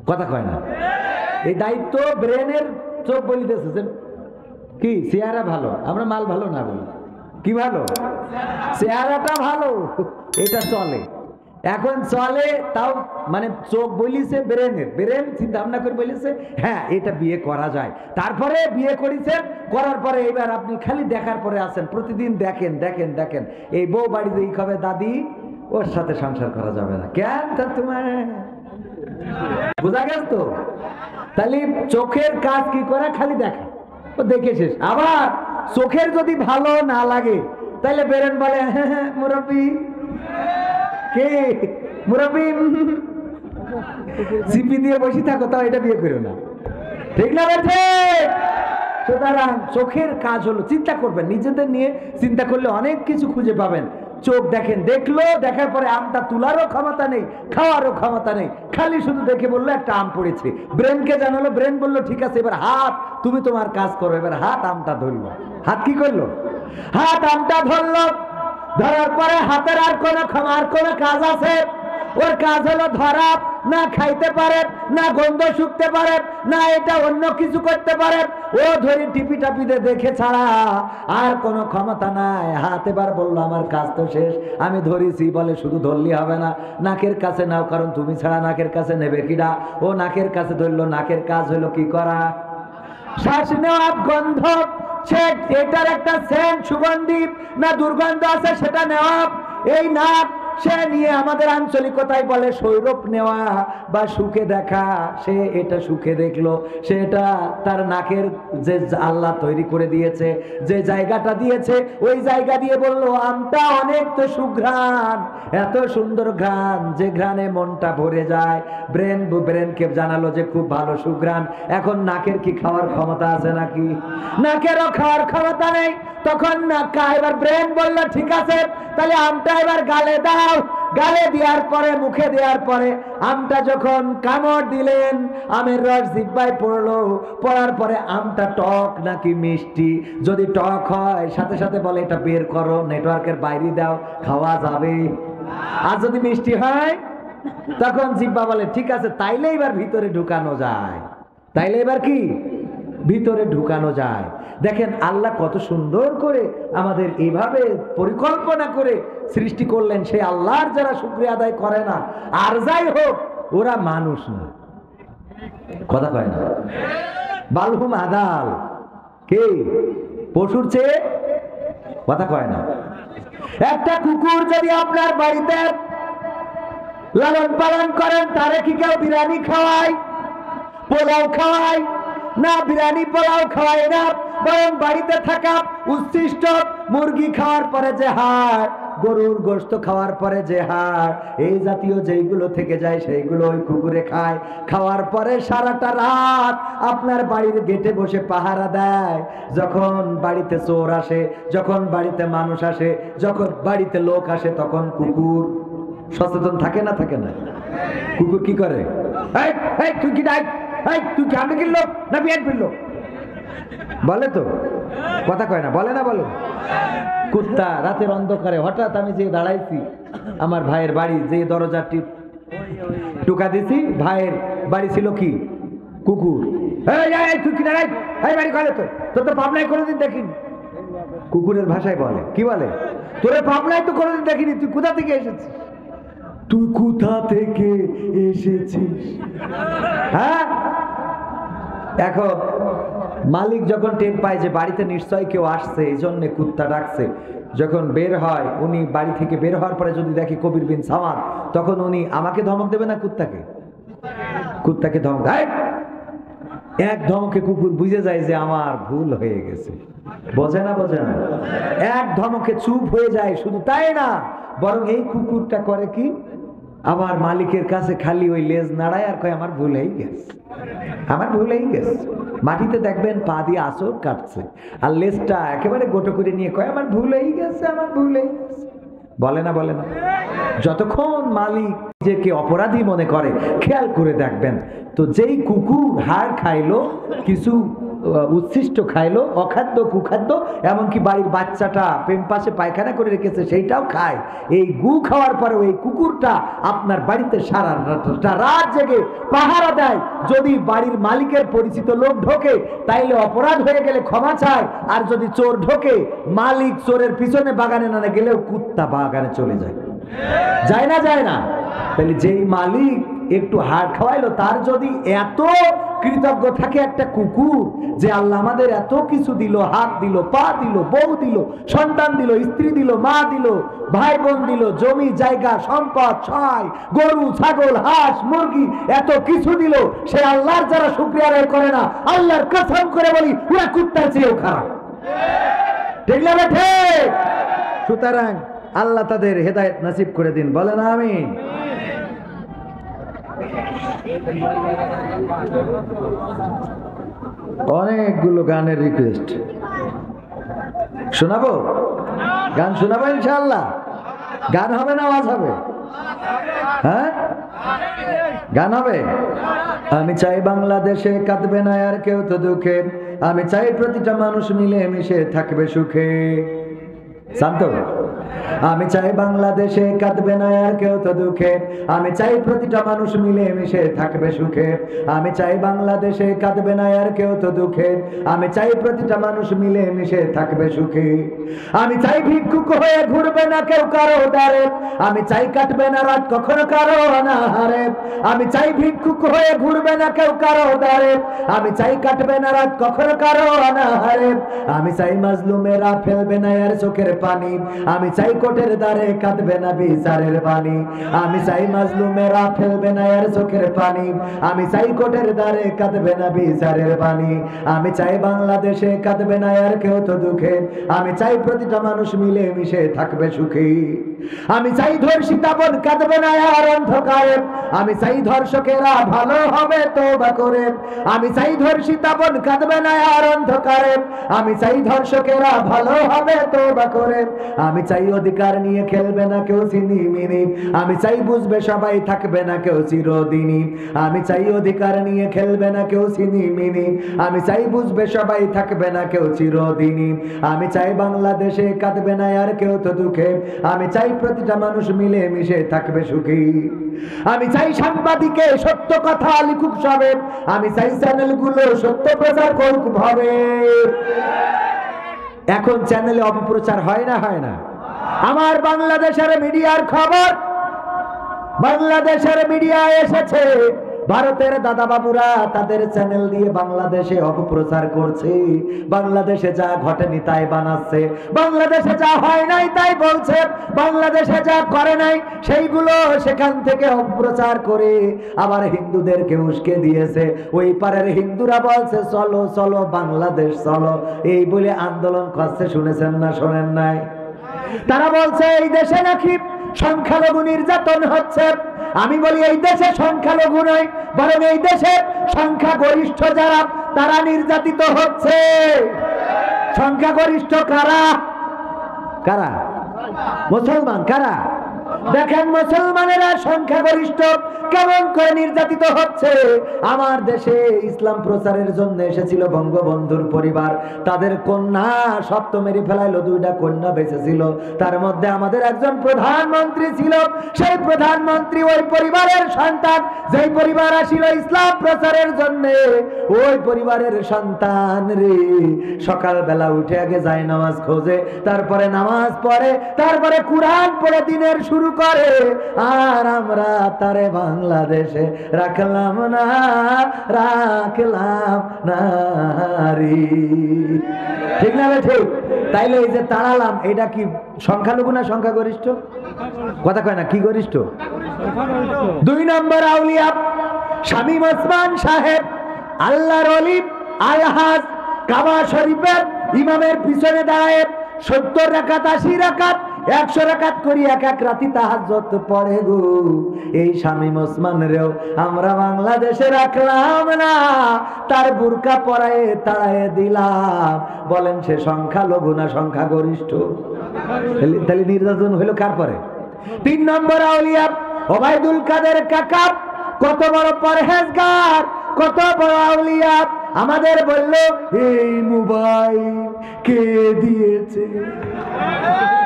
কথা কয় না, এই দায়িত্ব ব্রেনের চোখ বলিতেছে কি চেহারা ভালো, আমরা মাল ভালো না বলি, কি ভালো? চেহারাটা ভালো, এটা চলে। এখন চলে তাও মানে চোখ বলিছে ব্রেনের, ব্রেন চিন্তা ভাবনা করে বলিছে হ্যাঁ এটা বিয়ে করা যায়। তারপরে বিয়ে করেছেন, করার পরে এবার আপনি খালি দেখার পরে আছেন, প্রতিদিন দেখেন দেখেন দেখেন এই বউ বাড়িতে এই কবে দাদি ওর সাথে সংসার করা যাবে না কেন, তা তোমার বোঝা গেছ তো? তাহলে চোখের কাজ কি করে? খালি দেখা, ও দেখে শেষ। আবার চোখের যদি ভালো না লাগে তাহলে বেরেন বলে হ্যাঁ মুরব্বী, কে মুরব্বী, জিপি দিয়ে বসে থাকো, তাও এটা বিয়ে করো না, ঠিক না বেঠে? সুতরাং চোখের কাজ হলো চিন্তা করবেন, নিজেদের নিয়ে চিন্তা করলে অনেক কিছু খুঁজে পাবেন। চোখ দেখেন, দেখলো, দেখার পরে আমটা তোলারও ক্ষমতা নেই, খাওয়ারও ক্ষমতা নেই, খালি শুধু দেখে বললো একটা আম পড়েছে, ব্রেনকে জানালো, ব্রেন বললো ঠিক আছে এবার হাত তুমি তোমার কাজ করো, এবার হাত আমটা ধরলো, হাত কি করলো? হাত আমটা ধরলো, ধরার পরে হাতের আর কোনো কাজ আছে? ওর কাজ হলো ধরা, না খাইতে পারে, না গন্ধ শুকতে পারে, না এটা অন্য কিছু করতে পারে, ও ধরে টিপি টাপিতে দেখে ছাড়া আর কোনো ক্ষমতা নাই। হাত এবার বললো আমার কাজ তো শেষ, আমি ধরেছি, বলে শুধু ধরলি হবে না, নাকের কাছে নাও, কারণ তুমি ছাড়া নাকের কাছে নেবে কিনা। ও নাকের কাছে ধরলো, নাকের কাজ হলো কি করা? শ্বাস নেওয়া, গন্ধ, সে এটার একটা সেন্ট সুগন্ধি না দুর্গন্ধ আছে সেটা নেওয়া, এই নাক সে নিয়ে আমাদের আঞ্চলিকতায় বলে সৌরভ নেওয়া বা সুখে দেখা, সে এটা সুখে দেখলো, সেটা তার নাকের যে আল্লাহ তৈরি করে দিয়েছে, যে জায়গাটা দিয়েছে ওই জায়গা দিয়ে বললো আমটা অনেক তো সুঘ্রাণ, এত সুন্দর ঘ্রাণ যে ঘ্রাণে মনটা ভরে যায়। ব্রেনকে জানালো যে খুব ভালো সুঘ্রাণ। এখন নাকের কি খাওয়ার ক্ষমতা আছে নাকি? নাকেরও খাওয়ার ক্ষমতা নেই। তখন এবার ব্রেন বললো ঠিক আছে তাহলে আমটা এবার গালে দাও, গালে দেওয়ার পরে মুখে দেওয়ার পরে আমটা যখন কামড় দিলেন, আমের রস জিহ্বায় পড়লো, পড়ার পরে আমটা টক নাকি মিষ্টি, যদি টক হয় সাথে সাথে বলে এটা বের করো, নেটওয়ার্কের বাইরে দাও, খাওয়া যাবে। আর যদি মিষ্টি হয় তখন জিহ্বা বলে ঠিক আছে তাইলে এবার ভিতরে ঢুকানো যায়, তাইলে এবার কি ভিতরে ঢুকানো যায়। দেখেন আল্লাহ কত সুন্দর করে আমাদের এইভাবে পরিকল্পনা করে সৃষ্টি করলেন। সেই আল্লাহর যারা শুকরিয়া আদায় করে না, আর যাই হোক ওরা মানুষ না, কথা কয় না, বালহুম আদাল, কে পশুর চেয়ে, কথা কয় না। একটা কুকুর যদি আপনার বাড়িতে লালন পালন করেন, তারে কি কেউ বিরিয়ানি খাওয়ায়, পোলাও খাওয়ায় না? বিরিয়ানি পোলাও খাওয়ায় না, বরং বাড়িতে থাকা উচ্ছিষ্ট মুরগি খাওয়ার পরে যে হাড়, গরুর গোশত খাওয়ার পরে যে হাড়, এই জাতীয় যেইগুলো থেকে যায় সেইগুলো ওই কুকুরে খায়। খাওয়ার পরে সারাটা রাত আপনার বাড়ির গেটে বসে পাহারা দেয়। যখন বাড়িতে চোর আসে, যখন বাড়িতে মানুষ আসে, যখন বাড়িতে লোক আসে, তখন কুকুর সচেতন থাকে না, থাকে না? কুকুর কি করে? তুই কি ডাক, তুই কি আমি কিনলো না বিয়ান ফিরলো, বলে তো, কথা কয় না, বলে না, বলে। কুত্তা রাতের অন্ধকারে হঠাৎ আমি যে দাঁড়াইছি আমার ভাইয়ের বাড়ি, যে দরজাটি টুকা দিছি, ভাইয়ের বাড়ি ছিল কি কুকুর, তুই কি দাঁড়াই বাড়ি করে, তোর তো পাবনায় কোনোদিন দেখিনি। কুকুরের ভাষায় বলে, কি বলে? তোরে পাবনায় তো কোনোদিন দেখিনি, তুই কোথা থেকে এসেছিস, তুই কোথা থেকে এসেছিস? হ্যাঁ, এখন মালিক যখন টের পায় যে বাড়িতে নিশ্চয় কেউ আসছে, এই জন্য কুত্তা ডাকছে, যখন বের হয়, উনি বাড়ি থেকে বের হওয়ার পরে যদি দেখে কবির বিন সামাদ, তখন উনি আমাকে ধমক দেবে না কুত্তাকে? কুত্তাকে ধমক দেয়, এক ধমকে কুকুর বুঝে যায় যে আমার ভুল হয়ে গেছে, বোঝে না, বোঝে না, এক ধমকে চুপ হয়ে যায়। শুধু তাই না, বরং এই কুকুরটা করে কি, আবার মালিকের কাছে খালি ওই লেজ নাড়ায় আর কয় আমার ভুল হয়ে গেছে, আমার ভুল হয়ে গেছে। মাটিতে দেখবেন পা দিয়ে আঁচড় কাটছে আর লেজটা একেবারে গোটো করে নিয়ে কয় আমার ভুল হয়ে গেছে, আমার ভুল হয়ে গেছে। বলে না, বলে না? যতক্ষণ মালিক নিজেকে অপরাধী মনে করে, খেয়াল করে দেখবেন তো যেই কুকুর হাড় খাইলো, কিছু উচ্ছিষ্ট খাইলো, অখাদ্য কুখাদ্য, এমনকি বাড়ির বাচ্চাটা পাশে পায়খানা করে রেখেছে সেইটাও খায়, এই গু খাওয়ার পরে ওই কুকুরটা আপনার বাড়িতে সারা রাত জেগে পাহারা দেয়। যদি বাড়ির মালিকের পরিচিত লোক ঢোকে তাইলে অপরাধ হয়ে গেলে ক্ষমা চায়, আর যদি চোর ঢোকে মালিক চোরের পিছনে বাগানে না গেলেও কুত্তা বাগানে চলে যায়। যায় না, যায় না? তাহলে যেই মালিক একটু হাড় খাওয়াইলো তার যদি এত কৃতজ্ঞ থাকে একটা কুকুর, যে আল্লাহ আমাদের এত কিছু দিল, হাত দিল, পা দিল, বউ দিল, সন্তান দিল, স্ত্রী দিল, মা দিল, ভাই বোন দিল, জমি জায়গা সম্পদ, ছয় গরু ছাগল হাঁস মুরগি এত কিছু দিল, সে আল্লাহর যারা শুকরিয়া আদায় করে না, আল্লাহর কসম করে বলি ওরা কুত্তার চেয়েও খারাপ। ঠিক না ঠিক? সুতরাং আল্লাহ তাদের হেদায়েত নসিব করে দিন, বলেন আমিন। অনেকগুলো গানের রিকোয়েস্ট শোনাবো, গান শোনাবো ইনশাআল্লাহ। গান হবে না আওয়াজ হবে? হ্যাঁ, গান হবে। আমি চাই বাংলাদেশে কাঁদবে না আর কেউ তো দুঃখে, আমি চাই প্রতিটা মানুষ মিলে মিশে থাকবে সুখে। শান্ত। আমি চাই বাংলাদেশে কাঁদবে না আর কেউ তো দুঃখে, আমি চাই প্রতিটা মানুষ মিলে মিশে থাকবে সুখে। আমি চাই বাংলাদেশে কাঁদবে না আর কেউ তো দুঃখে, আমি চাই প্রতিটা মানুষ মিলে মিশে থাকবে সুখে। আমি চাই ভিক্ষুক হয়ে ঘুরবে না কেউ কারো দ্বারে, আমি চাই কাটবে না রাত কখনো কারো অনাহারে। আমি চাই ভিক্ষুক হয়ে ঘুরবে না কেউ কারো দ্বারে, আমি চাই কাটবে না রাত কখনো কারো অনাহারে। আমি চাই মাজলুমেরা ফেলবে না আর চোখের পানি, আমি চাই কোটের দ্বারে কাঁদবে না বিচারের বাণী। আমি চাই মাজলুমেরা ফেলবে না আর চোখের পানি, আমি চাই কোটের দ্বারে কাঁদবে না বিচারের বাণী। আমি চাই বাংলাদেশে কাঁদবে না আর কেউ তো দুঃখে, আমি চাই প্রতিটা মানুষ মিলে মিশে থাকবে সুখী। আমি চাই ধর্ষিতা বোন কাঁদবে না আর অন্ধকারে, আমি চাই ধর্ষকেরা ভালো হবে তওবা করে। আমি চাই ধর্ষিতা বোন কাঁদবে না আর অন্ধকারে, আমি চাই ধর্ষকেরা ভালো হবে তওবা করে। আমি চাই অধিকার নিয়ে খেলবে না কেউ ছিনিমিনি, আমি চাই বুঝবে সবাই থাকবে না কেউ চিরদিনই। আমি চাই অধিকার নিয়ে খেলবে না কেউ ছিনিমিনি, আমি চাই বুঝবে সবাই থাকবে না কেউ চিরদিনই। আমি চাই বাংলাদেশে কাঁদবে না আর কেউ তো দুঃখে, আমি চাই প্রতিটা মানুষ মিলে মিশে থাকবে সুখী। আমি চাই সাংবাদিকে সত্য কথা লিখুক সবে, আমি চাই চ্যানেলগুলো সত্য প্রচার করুক ভাবে। এখন চ্যানেলে অপপ্রচার হয় না, হয় না? আমার বাংলাদেশের মিডিয়ার খবর, বাংলাদেশের মিডিয়া এসেছে, ভারতের দাদা বাবুরা তাদের চ্যানেল দিয়ে বাংলাদেশে অপপ্রচার করছে। বাংলাদেশে যা ঘটেনি তাই বানাচ্ছে, বাংলাদেশে যা হয় নাই তাই বলছে, বাংলাদেশে যা করে নাই সেইগুলো সেখান থেকে অপপ্রচার করে আবার হিন্দুদেরকে উস্কে দিয়েছে। ওই পারের হিন্দুরা বলছে চলো চলো বাংলাদেশ চলো, এই বলে আন্দোলন করছে। শুনেছেন না শোনেন নাই? তারা বলছে এই দেশে নাকি সংখ্যালঘু নির্যাতন হচ্ছে। আমি বলি এই দেশে সংখ্যালঘু নয়, বরং এই দেশে সংখ্যাগরিষ্ঠ যারা তারা নির্যাতিত হচ্ছে। সংখ্যাগরিষ্ঠ কারা? কারা? মুসলমান। কারা? দেখেন মুসলমানেরা সংখ্যাগরিষ্ঠ কেমন করে নির্যাতিত হচ্ছে। আমার দেশে ইসলাম প্রচারের জন্য এসেছিল বঙ্গবন্ধুর পরিবার, তাদের কন্যা সপ্ত মেরে ফেলাইলো, 2টা কন্যা বেঁচে ছিল, তার মধ্যে আমাদের একজন প্রধানমন্ত্রী ছিল। সেই প্রধানমন্ত্রী ওই পরিবারের সন্তান, যেই পরিবার আসিল ইসলাম প্রচারের জন্য, ওই পরিবারের সন্তান রে সকালবেলা উঠে আগে যায় নামাজ খোঁজে, তারপরে নামাজ পড়ে, তারপরে কুরআন পড়ে দিনের শুরু করে। আর আমরা তারে বাংলাদেশে রাখলাম না, রাখলাম না রে। ঠিক না? ঠিক। তাইলে এই যে তাড়ালাম, এটা কি সংখ্যালঘু না সংখ্যাগরিষ্ঠ? কথা কয় না, কি গরিষ্ঠ? 2 নম্বর আউলিয়া শামীম ওসমান সাহেব, আল্লাহর ওলি, আলহাজ কাবা শরীফের ইমামের পিছনে দাঁড়ায় 70 রাকাত 80 রাকাত 100 রাকাত করি এক এক রাতি তাহাজ্জুদ পড়ে গো। এই শামীম ওসমান রেও আমরা বাংলাদেশে রাখলাম না, তার বুরকা পরায়ে তাড়ায়ে দিলাম। বলেন সে সংখ্যালঘু না সংখ্যাগরিষ্ঠ? তাহলে নির্যাতন হইল কার পরে? 3 নম্বর আউলিয়া ওবায়দুল কাদের কাকা, কত বড় পরহেজগার, কত বড় আউলিয়া। আমাদের বলল এই মোবাইল কে দিয়েছে?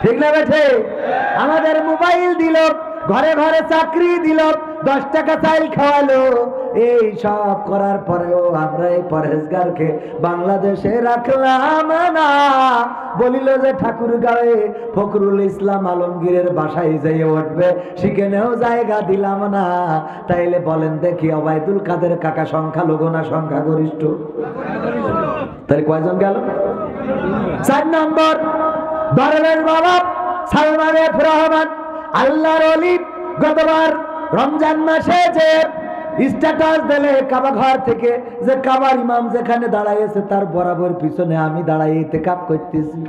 ঠিক না বেঠে? আমাদের মোবাইল দিল, ঘরে ঘরে চাকরি দিল, 10 টাকা চাইল খাওয়ালো। এই সব করার পরেও আমরা এই পরহেজগারকে বাংলাদেশে রাখলাম না। বলিল যে ঠাকুরগাঁওয়ে ফখরুল ইসলাম আলমগীরের বাসায় যেয়ে উঠবে, সেখানেও জায়গা দিলাম না। তাইলে বলেন দেখি ওবায়দুল কাদের কাকা সংখ্যালঘু না সংখ্যাগরিষ্ঠ? তাহলে কয়জন গেল? 4 নম্বর দরবেশ বাবা সালমান এফ রহমান, আল্লাহর ওলি। গতবার রমজান মাসে যে স্ট্যাটাস দিলে কাবা ঘর থেকে, যে কাবার ইমাম যেখানে দাঁড়াইছে তার বরাবর পিছনে আমি দাঁড়াই ইতিকাফ করতেছি।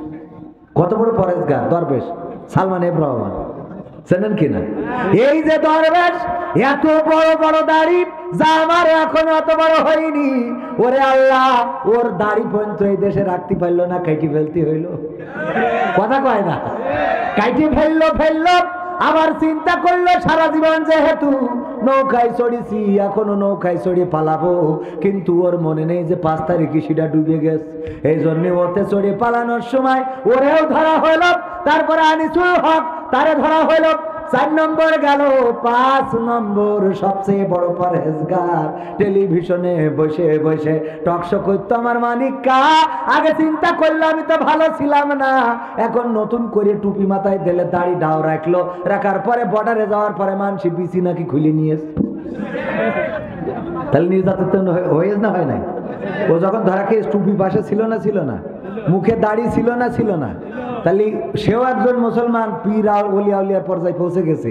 কত বড় পরহেজগার দরবেশ সালমান এফ রহমান, জানেন কিনা? এই যে দরবেশ, এত বড় বড় দাড়ি, যা আমার এখনো এত বড় হয়নি। ওরে আল্লাহ, ওর দাড়ি পর্যন্ত এই দেশে রাখতে পারলো না, কাইটি ফেলতে হইলো। কথা কয় না? কাইটি ফেললো। আবার চিন্তা করলো সারা জীবন যেহেতু নৌকায় চড়েছি, এখনো নৌকায় চড়িয়ে পালাবো, কিন্তু ওর মনে নেই যে 5 তারিখে সেটা ডুবে গেছে। এই জন্য ওতে চড়ে পালানোর সময় ওরেও ধরা হইল। তারপরে আনিসুল হক, তারে ধরা হইল। 4 নম্বর গেল। 5 নম্বর সবচেয়ে বড় পরহেজগার, টেলিভিশনে বসে বসে টকশো করতো আমার মানিকা। আগে চিন্তা করলো আমি তো ভালো ছিলাম না, এখন নতুন করে টুপি মাথায় দিলে দাড়ি ডাও রাখলো, রাখার পরে বর্ডারে যাওয়ার পরে মানসি বিসি নাকি খুলে নিয়েছে। তাহলে নির্যাতন হয়েছে না হয় নাই? ও যখন ধরা খেয়ে টুপি পাশে ছিল না, মুখে দাড়ি ছিল না, তাহলে সেও একজন মুসলমান পীর আর ওলিয়া উলিয়ার পর্যায়ে পৌঁছে গেছে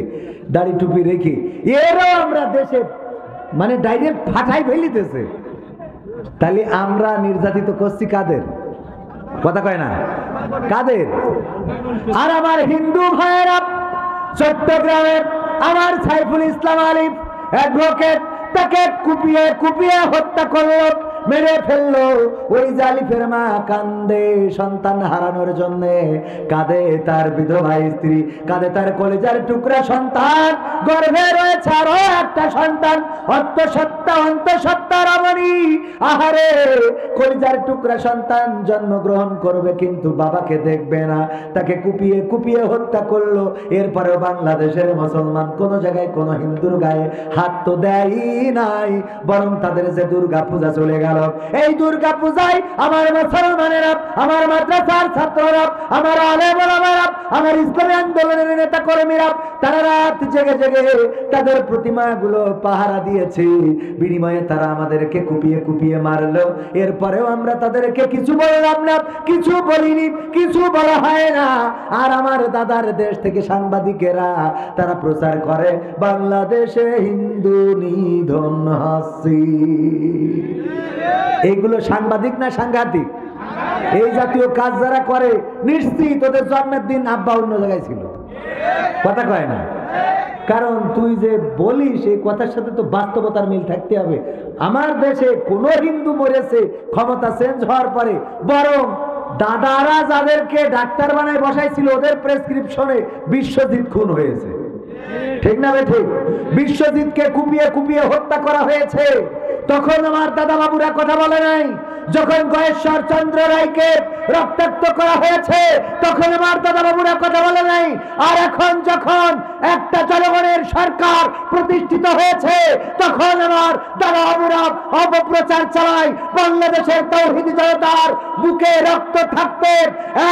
দাড়ি টুপি রেখে। এরও আমরা দেশে মানে ডাইরেক্ট ফাটাই ফেলিতেছে। তাহলে আমরা নির্যাতিত করছি কাদের? কথা কয় না? কাদের? আর আমার হিন্দু ভাইয়েরা, চট্টগ্রামের আমার সাইফুল ইসলাম আলিফ অ্যাডভোকেট, তাকে কুপিয়ে হত্যা করলো, মেরে ফেললো। ওই জালিফের মা কান্দে সন্তান হারানোর জন্য, কাঁদে তার বিধবা স্ত্রী, কাঁদে তার কলিজার টুকরা সন্তান। গর্ভে রয়েছে আরো একটা সন্তান, অন্তঃসত্ত্বা রমণী। আহারে, কলিজার টুকরা সন্তান জন্মগ্রহণ করবে কিন্তু বাবাকে দেখবে না, তাকে কুপিয়ে হত্যা করলো। এরপরেও বাংলাদেশের মুসলমান কোন জায়গায় কোন হিন্দুর গায়ে হাত তো দেয় নাই, বরং তাদের যে দুর্গা পূজা চলে গেল, এই দুর্গা পূজায় আমার মুসলমানেরা, আমার মাদ্রাসার ছাত্ররা, আমার আলেম ওলামারা, আমার ইসলামী আন্দোলনের নেতা কর্মীরা, তারা রাত জেগে তাদের প্রতিমাগুলো পাহারা দিয়েছে। বিনিময়ে তারা আমাদেরকে কুপিয়ে মারলো। এরপরেও আমরা তাদেরকে কিছু বললাম না, কিছু বলিনি, কিছু বলা হয় না। আর আমার দাদার দেশ থেকে সাংবাদিকেরা তারা প্রচার করে বাংলাদেশে হিন্দু নিধন হাসি। এইগুলো সাংবাদিক না সাংঘাতিক? এই জাতীয় কাজ যারা করে নিশ্চিত ওদের জন্মের দিন আব্বা অন্য জায়গায় ছিল। কথা কয় না? কারণ তুই যে বলিস এই কথার সাথে তো বাস্তবতার মিল থাকতে হবে। আমার দেশে কোন হিন্দু মরেছে ক্ষমতা চেঞ্জ হওয়ার পরে, বরং দাদারা যাদেরকে ডাক্তার বানায় বসাইছিল ওদের প্রেসক্রিপশনে বিশ্বজিৎ খুন হয়েছে। ঠিক না ঠিক? বিশ্বজিৎকে কুপিয়ে হত্যা করা হয়েছে। তখন আমার দাদা বাবুরা কথা বলে নাই। যখন গয়েশ্বর চন্দ্র রায়কে রক্তাক্ত করা হয়েছে তখন আমার দাদা বাবুরা কথা বলে নাই। আর এখন যখন একটা জনগণের সরকার প্রতিষ্ঠিত হয়েছে তখন আমার দাদা বাবুরা অপপ্রচার চালায়। বাংলাদেশের তাওহীদি জনতার বুকে রক্ত থাকতে,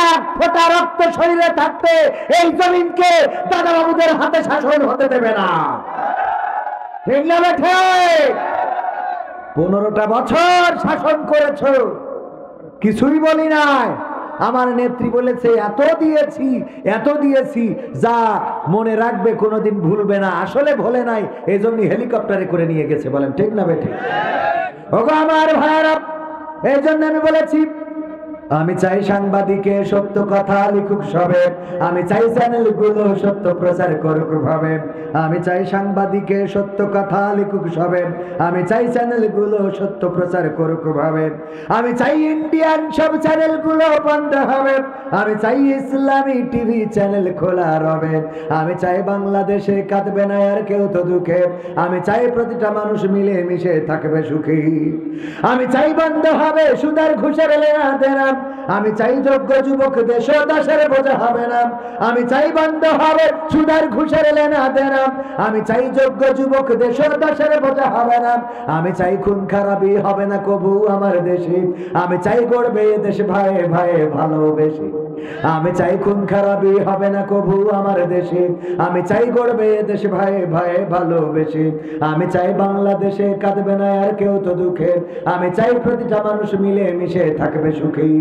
এক ফোঁটা রক্ত শরীরে থাকতে এই জমিনকে দাদা বাবুদের হাতে শাসন হতে দেবে না। ঠিক না ঠিক? 15টা বছর শাসন করেছ, কিছুই বলি নাই। আমার নেত্রী বলেছে এত দিয়েছি যা মনে রাখবে, কোনোদিন ভুলবে না। আসলে ভুলে নাই, এই জন্য হেলিকপ্টারে করে নিয়ে গেছে। বলেন ঠিক না বেঠিক? ওগো আমার ভাইয়েরা, এই জন্য আমি বলেছি আমি চাই সাংবাদিকে সত্য কথা লিখুক সবে, আমি চাই চ্যানেলগুলো সত্য প্রচার করুক ভাবে, আমি চাই সাংবাদিকে সত্য কথা লিখুক সবে, আমি চাই চ্যানেলগুলো সত্য প্রচার করুক ভাবে, আমি চাই ইন্ডিয়ান সব চ্যানেলগুলো বন্ধ হবে, আমি চাই ইসলামী টিভি চ্যানেল খোলা রবে, আমি চাই বাংলাদেশে কাঁদবে না আর কেউ তো দুঃখে, আমি চাই প্রতিটা মানুষ মিলে মিশে থাকবে সুখী, আমি চাই বন্ধ হবে সুদের ঘুষের লেনা দেনা, আমি চাই যোগ্য যুবক দেশ দাসের বোঝা হবে না, আমি চাই বন্ধ হবে সুদের ঘুষের লেনা দেনা, আমি চাই যোগ্য যুবক দেশ দাসের বোঝা হবে না, আমি চাই খুন খারাপি হবে না কবু আমার দেশে, আমি চাই গড়বে দেশ ভাই ভাই ভালোবেসে, আমি চাই খুন খারাপি হবে না কবু আমার দেশে, আমি চাই গড়বে দেশ ভাই ভাই ভালোবেসে, আমি চাই বাংলাদেশে কাঁদবে না আর কেউ তো দুঃখে, আমি চাই প্রতিটা মানুষ মিলে মিশে থাকবে সুখী,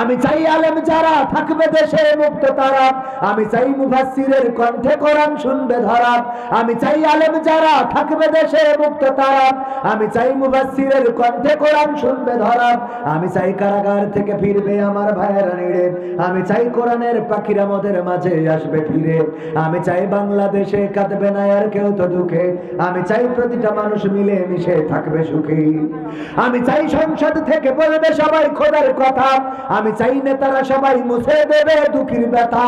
আমি চাই আলেম যারা থাকবে দেশে মুক্ত তারা, আমি চাই মুফাসসিরের কণ্ঠে কোরআন শুনবে ধরা, আমি চাই আলেম যারা থাকবে দেশে মুক্ত তারা, আমি চাই মুফাসসিরের কণ্ঠে কোরআন শুনবে ধরা, আমি চাই কারাগার থেকে ফিরবে আমার ভাইয়েরা নিড়ে, আমি চাই কোরআনের পাখিরা মোদের মাঝে আসবে ফিরে, আমি চাই বাংলাদেশে কাঁদবে না আর কেউ তো দুঃখে, আমি চাই প্রতিটা মানুষ মিলে মিশে থাকবে সুখী, আমি চাই সংসদ থেকে বলবে সবাই খোদার কথা, আমি চাই নেতারা সবাই মুছে দেবে দুঃখীর ব্যথা,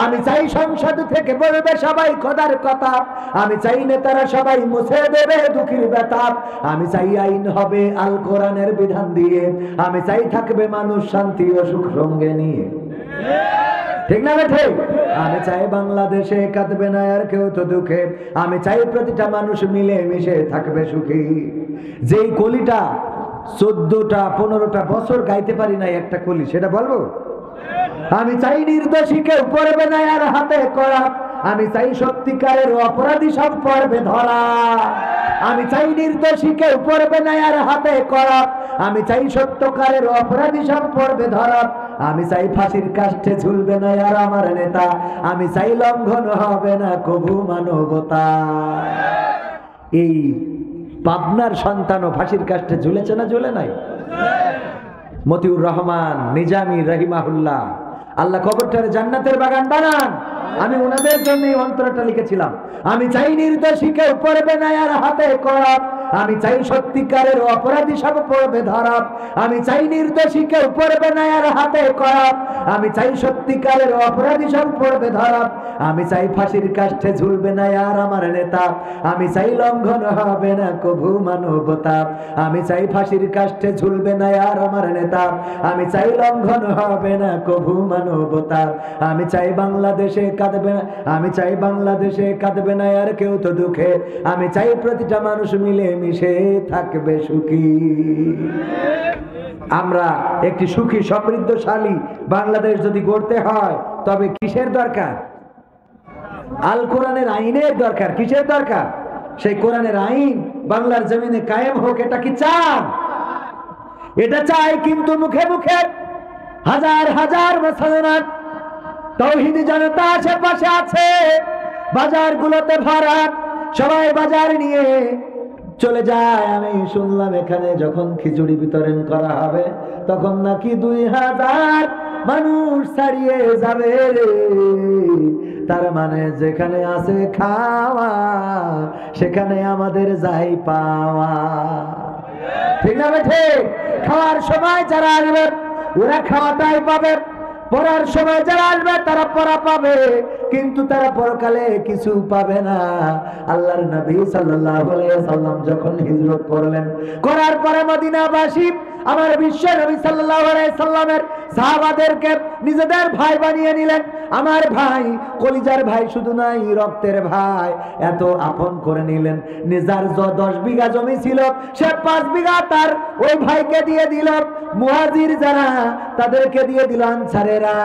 আমি চাই সংসদ থেকে বলবে সবাই খোদার কথা, আমি চাই নেতারা সবাই মুছে দেবে দুঃখীর ব্যথা, আমি চাই আইন হবে আল কোরআনের বিধান দিয়ে, আমি চাই থাকবে মানুষ শান্তি ও সুখ সঙ্গে নিয়ে, ঠিক না বেঠে? আমি চাই বাংলাদেশে কাঁদবে না আর কেউ তো দুঃখে, আমি চাই প্রতিটা মানুষ মিলে মিশে থাকবে সুখী, যেই কলিটা 14টা 15টা বছর গাইতে পারি না একটা কলি, সেটা বলবো? আমি চাই নির্দোষী কেউ পড়বে না আর হাতে করা, আমি চাই সত্যিকারের অপরাধী সব পড়বে ধরা, আমি চাই নির্দোষী কেউ পড়বে না আর হাতে করা, আমি চাই সত্যকারের অপরাধী সব পড়বে ধরা, আমি চাই ফাঁসির কাষ্ঠে ঝুলবে না আর আমার নেতা, আমি চাই লঙ্ঘন হবে না কবু মানবতা। এই পাবনার সন্তানও ফাঁসির কাষ্ঠে ঝুলেছে না ঝুলে নাই? মতিউর রহমান নিজামী রাহিমাহুল্লাহ, আল্লাহ কবরটারে জান্নাতের বাগান বানান, আমি ওনাদের জন্য এই অন্তরটা লিখেছিলাম। আমি চাই নির্দোষী কেউ পড়বে না আর হাতে করা, আমি চাই সত্যিকারের অপরাধী সব পড়বে ধরা, আমি চাই নির্দোষী কেউ পড়বে না আর হাতে করা, আমি চাই সত্যিকারের অপরাধী সব পড়বে ধরা, আমি চাই ফাঁসির কাষ্ঠে ঝুলবে না আর আমার নেতা, আমি চাই লঙ্ঘন হবে না কভু মানবতা, আমি চাই ফাঁসির কাষ্ঠে ঝুলবে না আর আমার নেতা, আমি চাই লঙ্ঘন হবে না কভু মানবতা, আমি চাই বাংলাদেশে কাঁদবে না, আমি চাই বাংলাদেশে কাঁদবে না আর কেউ তো দুঃখে, আমি চাই প্রতিটা মানুষ মিলে মিশে থাকবে সুখী। আমরা একটি সুখী সমৃদ্ধশালী বাংলাদেশ যদি গড়তে হয় তবে কিসের দরকার? আল কোরআনের আইনের দরকার। কিসের দরকার? সেই কোরআনের আইন বাংলার জমিনে কায়েম হোক, এটা কি চান? এটা চাই, কিন্তু মুখে মুখে হাজার হাজার মুসলমান তাওহীদি জনতা আশেপাশে আছে, বাজারগুলোতে ভরা, সবাই বাজার নিয়ে চলে যায়। আমি শুনলাম এখানে যখন খিচুড়ি বিতরণ করা হবে তখন নাকি 2000 মানুষ ছাড়িয়ে যাবে রে। তার মানে যেখানে আছে খাওয়া সেখানে আমাদের যাই পাওয়া, ঠিক না বেঠে? খাওয়ার সময় যারা আসবে ওরা খাওয়াটাই পাবে, পড়ার সময় যারা আসবে তারা পড়া পাবে, কিন্তু তারা পরকালে কিছু পাবে না। আল্লাহর নবী সাল্লাল্লাহু আলাইহি ওয়াসাল্লাম যখন হিজরত করলেন, করার পরে মদিনাবাসী আমার বিশ্ব নবী সাল্লাল্লাহু আলাইহি সাল্লামের সাহাবাদেরকে নিজেদের ভাই বানিয়ে নিলেন। আমার ভাই, কলিজার ভাই শুধু নাই, রক্তের ভাই, এত আপন করে নিলেন। নিজার 10 বিঘা জমি ছিল, সে 5 বিঘা তার ওই ভাইকে দিয়ে দিল। মুহাজির যারা তাদেরকে দিয়ে দিল। আনসারেরা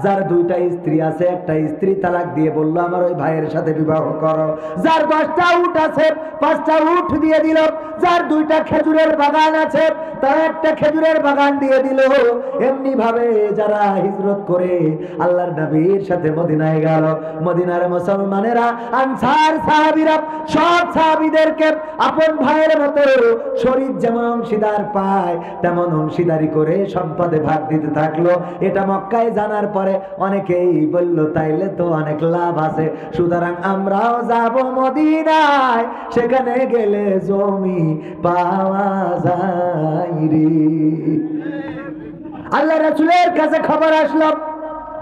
যার 2টা স্ত্রী আছে, একটা স্ত্রী তালাক দিয়ে বলল আমার ওই ভাইয়ের সাথে বিবাহ করো। যার 10টা উট আছে 5টা উট দিয়ে দিল। যার 2টা খেজুরের বাগান আছে তার একটা খেজুরের বাগান দিয়ে দিল। এমনি ভাবে ভাবে যারা হিজরত করে আল্লাহর নবীর সাথে মদিনায় গেল, মদিনার মুসলমানেরা আনসার সাহাবীরা সব সাহাবীদেরকে আপন ভাইয়ের মতো শরীর যেমন অংশীদার পায় তেমন অংশীদারি করে সম্পদে ভাগ দিতে থাকলো। এটা মক্কায় জানার পরে অনেকেই বলল তাইলে তো অনেক লাভ আছে, সুতরাং আমরাও যাব মদিনায়, সেখানে গেলে জমি পাওয়া যায় রে। আল্লাহ রাসূলের কাছে খবর আসলো,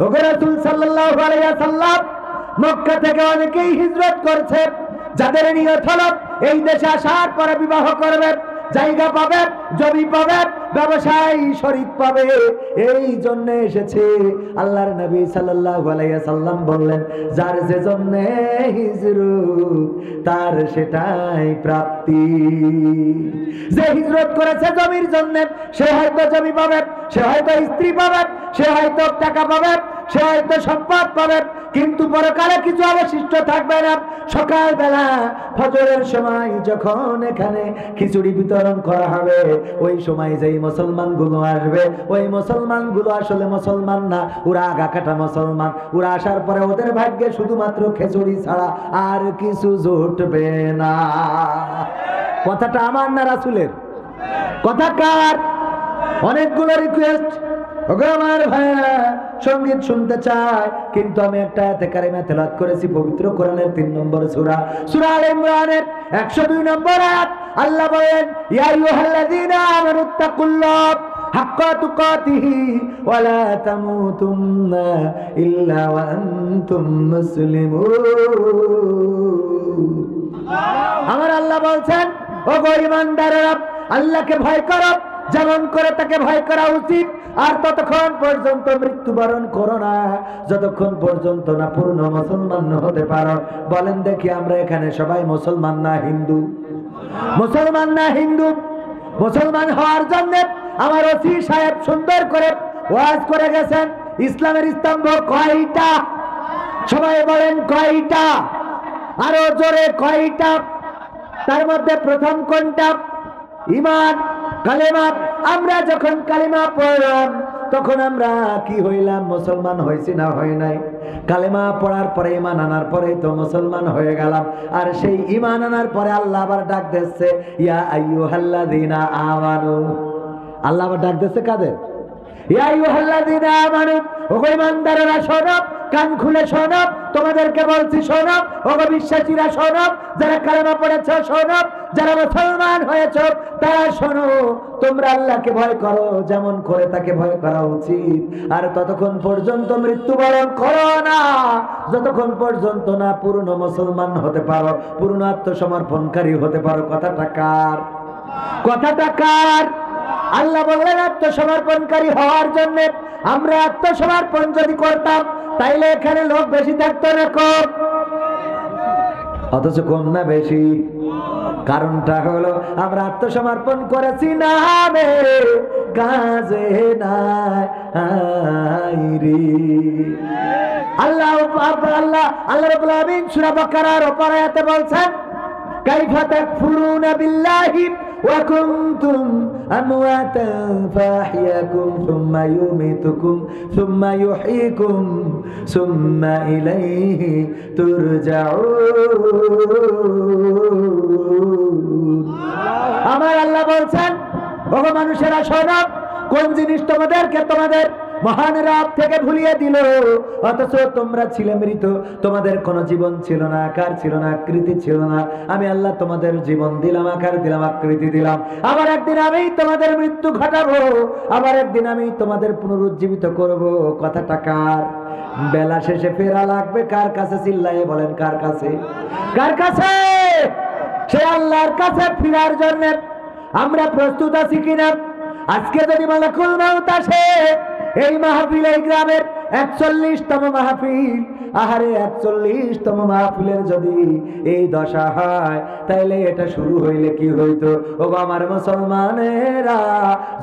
ওগো রাসূল সাল্লাল্লাহু আলাইহি ওয়াসাল্লাম, মক্কা থেকে অনেকেই হিজরত করছে, যাদের নিয়ত হলো এই দেশে আসার পরে বিবাহ করবে, জায়গা পাবে, জমি পাবে, ব্যবসায় শরীক পাবে, এই জন্য এসেছে। আল্লাহর নবী সাল্লাল্লাহু আলাইহি ওয়াসাল্লাম বললেন, যার যে জন্য হিজরত তার সেটাই প্রাপ্তি। যে হিজরত করেছে জমির জন্য, সে হয়তো জমি পাবে, সে হয়তো স্ত্রী পাবে, সে হয়তো টাকা পাবে, সে হয়তো সম্পদ পাবে, কিন্তু পরকালে কিছু অবশিষ্ট থাকবে না। সকালবেলা ফজরের সময় যখন এখানে খিচুড়ি বিতরণ করা হবে, ওই সময় যেই মুসলমানগুলো আসবে, ওই মুসলমানগুলো আসলে মুসলমান না, ওরা আগা কাটা মুসলমান। ওরা আসার পরে ওদের ভাগ্যে শুধুমাত্র খিচুড়ি ছাড়া আর কিছু জুটবে না। কথাটা আমার না রাসূলের? কথা কার? অনেকগুলো রিকোয়েস্ট, ওগো আমার ভাইরা সঙ্গীত শুনতে চায়, কিন্তু আমি একটা আয়াতে কারিমা তেলাওয়াত করেছি পবিত্র কোরআনের 3 নম্বর সূরা, সূরা আলে ইমরানের 102 নম্বর আয়াত। আল্লাহ বলেন, ইয়া আইয়ুহাল্লাযীনা আমানুত্তাকুল্লাহ হাক্কা তুকাতিহি ওয়া লা তামুতুন্না ইল্লা ওয়া আনতুম মুসলিমুন। আমার আল্লাহ বলছেন, ওগো ঈমানদারেরা, আল্লাহকে ভয় করো যেমন করে তাকে ভয় করা উচিত, আর ততক্ষণ পর্যন্ত মৃত্যুবরণ করো না যতক্ষণ পর্যন্ত না পূর্ণ মুসলমান হতে পারো। বলেন দেখি, আমরা এখানে সবাই মুসলমান না হিন্দু? মুসলমান না হিন্দু? মুসলমান হওয়ার জন্য আমার ওসি সাহেব সুন্দর করে ওয়াজ করে গেছেন। ইসলামের স্তম্ভ কয়টা? সবাই বলেন কয়টা? আরো জোরে কয়টা? তার মধ্যে প্রথম কোনটা? ঈমান, কালেমা। আমরা যখন কালেমা পড়লাম তখন আমরা কি হইলাম? মুসলমান হয়েছি না হয় নাই? কালেমা পড়ার পরে ঈমান আনার পরেই তো মুসলমান হয়ে গেলাম। আর সেই ঈমান আনার পরে আল্লাহ আবার ডাক দিচ্ছে, ইয়া আইয়ুহাল্লাযীনা আমানু। আল্লাহ আবার ডাক দিচ্ছে কাদের? ইয়া আইয়ুহাল্লাযীনা আমানু, ওগো ঈমানদারেরা শোনো, কান খুলে শোনো, তোমাদেরকে বলছি শোনো, ওগো বিশ্বাসীরা শোনো, যারা কালেমা পড়েছো শোনো, যারা মুসলমান হয়েছো তারা শোনো, তোমরা আল্লাহকে ভয় করো যেমন করে তাকে ভয় করা উচিত। আর ততক্ষণ পর্যন্ত মৃত্যুবরণ করো না যতক্ষণ পর্যন্ত না পূর্ণ মুসলমান হতে পারো, পূর্ণ আত্মসমর্পণকারী হতে পারো। কথাটা কার? কথাটা কার? আল্লাহ বললেন, আত্মসমর্পণকারী হওয়ার জন্য আমরা আত্মসমর্পণ যদি করতাম তাইলে এখানে লোক বেশি থাকতো না কম? অথচ কম না বেশি? কারণটা হলো আমরা আত্মসমর্পণ করেছি নামে, কাজে নাই রে। আল্লাহ রাব্বুল আলামিন সূরা বাকারার উপর আয়াতে বলছেন, কাইফা তাকফুরুনা বিল্লাহি ওয়া কুনতুম আমওয়াতান ফাহইয়াকুম সুম্মা ইউমীতুকুম সুম্মা ইউহয়িকুম সুম্মা ইলাইহি তুরজাউন। আমার আল্লাহ বলছেন, ওগো মানুষেরা শোনো, কোন জিনিস তোমাদেরকে তোমাদের মহান রব থেকে ভুলিয়ে দিল, অথচ তোমরা ছিলে মৃত, তোমাদের কোনো জীবন ছিল না, আকার ছিল না, আকৃতি ছিল না। আমি আল্লাহ তোমাদের জীবন দিলাম, আকার দিলাম, আকৃতি দিলাম। আবার একদিন আমি তোমাদের মৃত্যু ঘটাবো, আবার একদিন আমি তোমাদের পুনরুজ্জীবিত করব। কথাটা কার? বেলা শেষে ফেরা লাগবে কার কাছে? চিল্লায়ে বলেন কার কাছে? কার কাছে? সে আল্লাহর কাছে ফিরার জন্য আমরা প্রস্তুত আছি কিনা? আজকে যদি মালাকুল মাউত আসে, এই মাহফিল, এই গ্রামের 41তম মাহফিল, আহারে 41তম মাহফিলের যদি এই দশা হয়, তাইলে এটা শুরু হইলে কি হইতো? ওগো আমার মুসলমানেরা,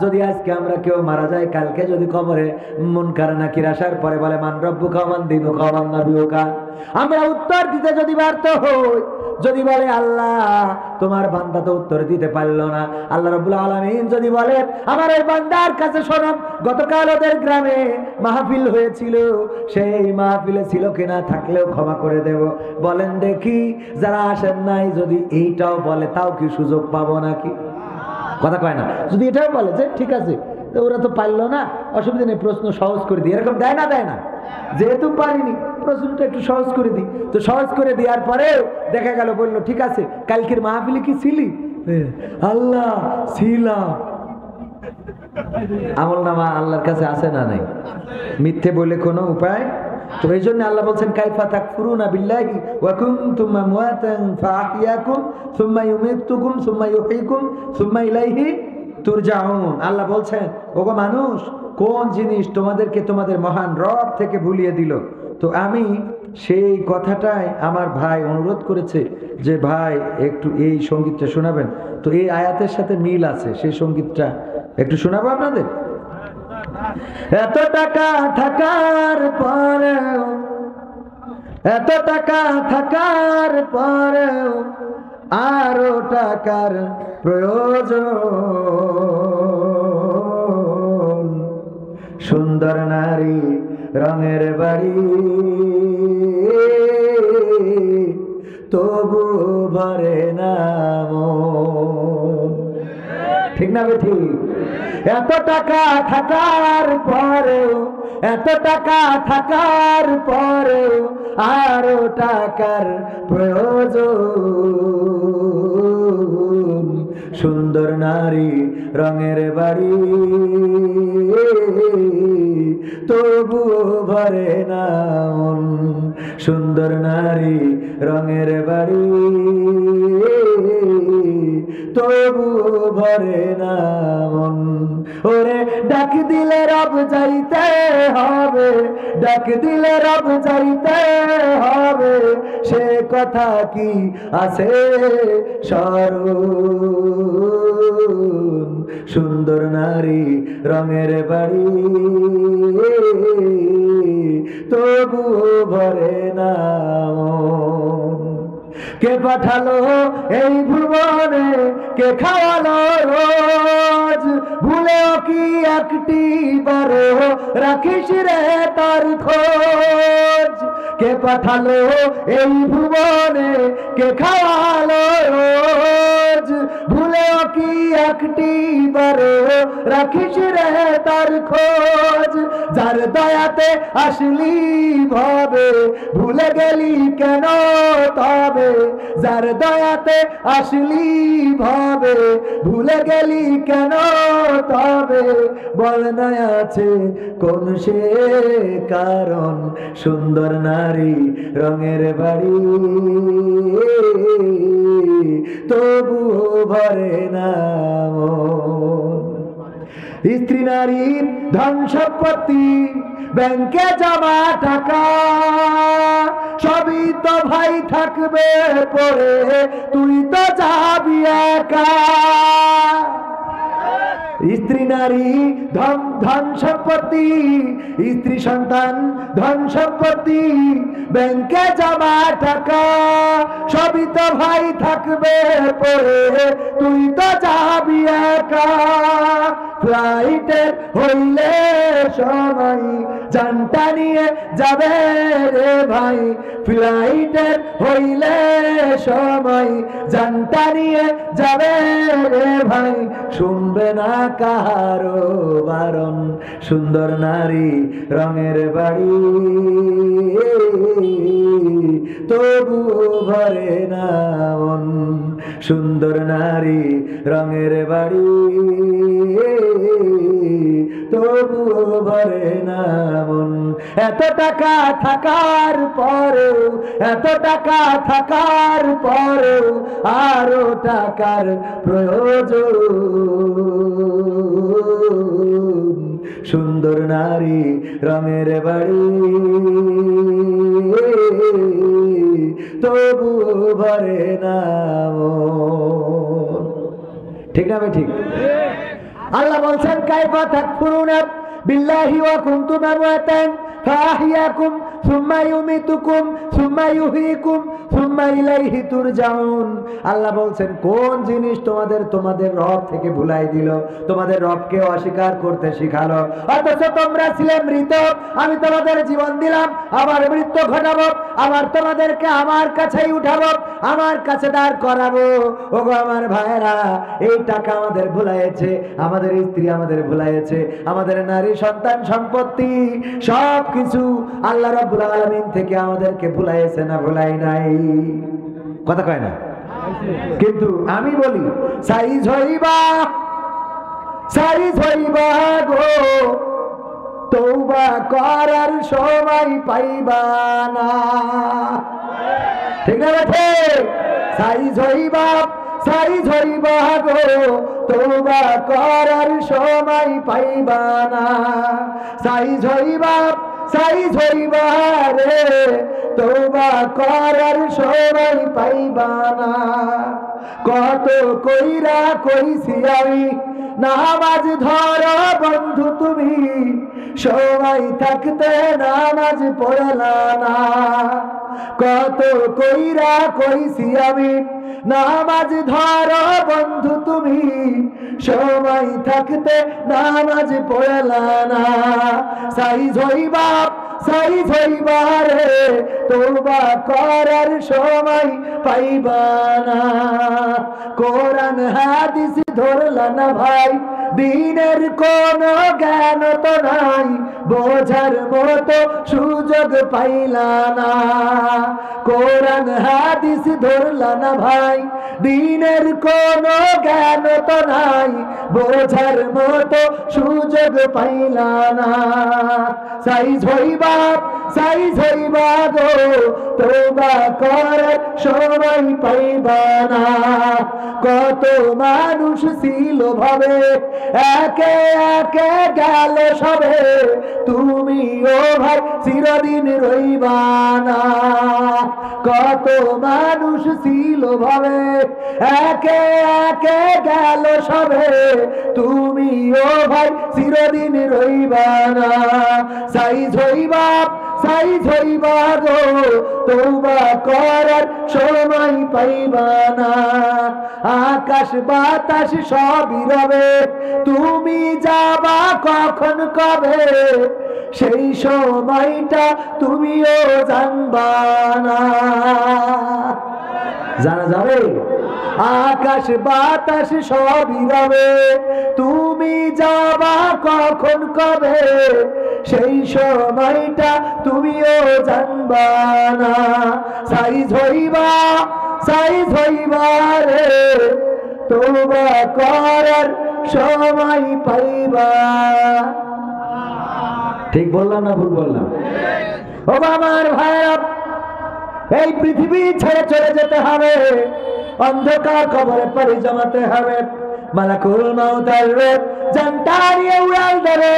যদি আজকে আমরা কেউ মারা যায়, কালকে যদি কবরে মুনকার নাকির আসার পরে বলে মান রব্বুকা মান দীনুকা মান নবিয়ুকা, আমরা উত্তর দিতে যদি ব্যর্থ হই, যদি বলে আল্লাহ তোমার বান্দা তো উত্তর দিতে পারলো না, আল্লাহ রাব্বুল আলামিন যদি বলে আমার এই বান্দার কাছে শোনো, গতকাল ওদের গ্রামে মাহফিল হয়েছিল, সেই মাহফিলে ছিল কিনা, থাকলেও ক্ষমা করে দেব। বলেন দেখি যারা আসেন নাই যদি এইটাও বলে তাও কি সুযোগ পাবো নাকি? কথা কয় না? যদি এটাও বলে যে ঠিক আছে তো ওরা তো পারলো না, অসুবিধা নেই, প্রশ্ন সহজ করে দিই, এরকম দেয় না? দেয় না? যেহেতু পারিনি প্রশ্নটা একটু সহজ করে দিই। তো সহজ করে দেওয়ার পরে দেখা গেল বললো ঠিক আছে কালকের মাহফিলে কি ছিলি? আল্লাহ ছিলাম। আমল নামা আল্লাহর কাছে আছে না নাই? মিথ্যে বলে কোনো উপায়? তো এই জন্য আল্লাহ বলছেন কাইফা তাকফুরুনা বিল্লাহি ওয়া কুনতুম আমওয়াতান ফাআহইয়াকুম সুম্মা ইউমীতুকুম সুম্মা ইউহয়িকুম সুম্মা ইলাইহি তুরজাউন। আল্লাহ বলছেন ওগো মানুষ, কোন জিনিস তোমাদেরকে তোমাদের মহান রব থেকে ভুলিয়ে দিল? তো আমি সেই কথাটাই আমার ভাই অনুরোধ করেছে যে ভাই একটু এই সঙ্গীতটা শোনাবেন। তো এই আয়াতের সাথে মিল আছে, সেই সঙ্গীতটা একটু শোনাবো আপনাদের। এত টাকা থাকার পরেও, এত টাকা থাকার পরেও আরো টাকার প্রয়োজন, সুন্দর নারী রঙের বাড়ি তবু ভরে না মন। ঠিক না ঠিক? এত টাকা থাকার পরেও, এত টাকা থাকার পরেও আরো টাকার প্রয়োজন, সুন্দর নারী রঙের বাড়ি তবু ভরে না মন, সুন্দর নারী রঙের বাড়ি তবু ভরে না মন। ওরে ডাক দিলে রব যাইতে হবে, ডাক দিলে রব যাইতে হবে, সে কথা কি আছে স্মরণ, সুন্দর নারী রঙের বাড়ি তবু ভরে না মন। কে পাঠালো এই ভুবনে, কে খাওয়ালো রোজ, ভুলেও কি একটি বারো রাখিস রে তার খোঁজ। কে পাঠালো এই ভুবনে, কে খাওয়ালো রোজ, ভুলেও কি একটি বারো রাখিস রে তার খোঁজ। যার দয়াতে আসলি ভাবে ভুলে গেলি কেন তবে, যার দয়াতে আসলি ভাবে ভুলে গেলি কেন তবে, বল না আছে কোন সে কারণ, সুন্দর নারী রঙের বাড়ি তবু ভরে না মন। স্ত্রী নারী ধন সম্পত্তি ব্যাংকে জমা টাকা সবই তো ভাই থাকবে পরে, তুই তো যাবি একা। স্ত্রী নারী ধন ধন সম্পত্তি, স্ত্রী সন্তান ধন সম্পত্তি ব্যাংকে জমা টাকা সবই তো ভাই থাকবে পরে, তুই তো যাবি একা। ফ্লাইটের হইলে সময় জানটা নিয়ে যাবে রে ভাই, ফ্লাইটের হইলে সময় জানটা নিয়ে যাবে রে ভাই, শুনবে না কাহারো বারণ, সুন্দর নারী রঙের বাড়ি তবু ভরে না মন, সুন্দর নারী রঙের বাড়ি তবু ভরে না মন। এত টাকা থাকার পরেও, এত টাকা থাকার পরেও আরো টাকার প্রয়োজন, সুন্দর নারী রঙের বাড়ি তবু ভরে না মন। ঠিক না ভাই? ঠিক। আল্লাহ বলছেন কাইফা তাকফুরুনা বিল্লাহি ওয়া কুনতুম আমওয়াতান ফাহিয়াকুম সুম্মা ইউমিতুকুম সুম্মা ইউহয়িকুম সুম্মা ইলাইহি তুরজাউন। আল্লাহ বলছেন কোন জিনিস তোমাদের রব থেকে ভুলাই দিল, তোমাদের রবকে অস্বীকার করতে শিখালো, অথচ তোমরা ছিলে মৃত, আমি তোমাদের জীবন দিলাম, আবার মৃত্যু ঘটাবো, আবার তোমাদেরকে আমার কাছেই উঠাবো, আমার কাছে দাঁড় করাবো। ওগো আমার ভাইরা, এই টাকা আমাদের ভুলাইছে, আমাদের স্ত্রী আমাদের ভুলাইছে, আমাদের নারী সন্তান সম্পত্তি সবকিছু আল্লাহ রাব্বুল আলামিন থেকে আমাদেরকে ভুলাইছে না ভুলাই নাই? কথা কয় না? কিন্তু আমি বলি সাইজ হইবা গো, তওবা করার সময় পাইবা না। ঠিক না বেঠে? সাইজ হইবা গো, তওবা করার সময় পাইবা না। সাইজ হইবা রে, তওবা করার সময় পাইবা না। কত কইরা কইছি আমি নামাজ ধরো বন্ধু তুমি, সময় থাকতে নামাজ পড়লা না। কত কইরা কইছি আমি নামাজ ধরো বন্ধু তুমি, সময় থাকতে নামাজ পড়লা না। সাইজ হইবা রে, তওবা করার সময় পাইবা না। কোরআন হাদিস ধরলা না ভাই, দিনের কোন জ্ঞান তো নাই, বোঝার মতো সুযোগ পাইলা না। কোরআন হাদিস ধরলা না ভাই, দিনের কোন জ্ঞান তো নাই, বোঝার মতো সুযোগ পাইলা না। সাইজ হইবা গো, তওবা করার সময় পাইবা না। কত মানুষ ছিল ভাবে, একে একে গেল সবে, তুমি ও ভাই চিরদিন রইবা না। কত মানুষ ছিল ভাবে, একে একে গেল সবে, তুমি ও ভাই চিরদিন রইবা না। সাইজ হইবা গো, তওবা করার সময় পাইবা না। আকাশ বাতাস সবই রবে, তুমি যাবা কখন কবে, সেই সময়টা তুমিও জানবা না। জানা যাবে? আকাশ বাতাস সবই রবে, তুমি যাবা কখন কবে, সেই সময়টা তুমিও জানবা না। সাইজ হইবা রে, তওবা করার সময় পাইবা। ঠিক বললাম না ভুল বললাম? ও আমার ভাইরা, এই পৃথিবী ছেড়ে চলে যেতে হবে, অন্ধকার কবরে পাড়ি জমাতে হবে। মালাকুল মাউত আসবে, জানটা নিয়ে উড়াল দেবে,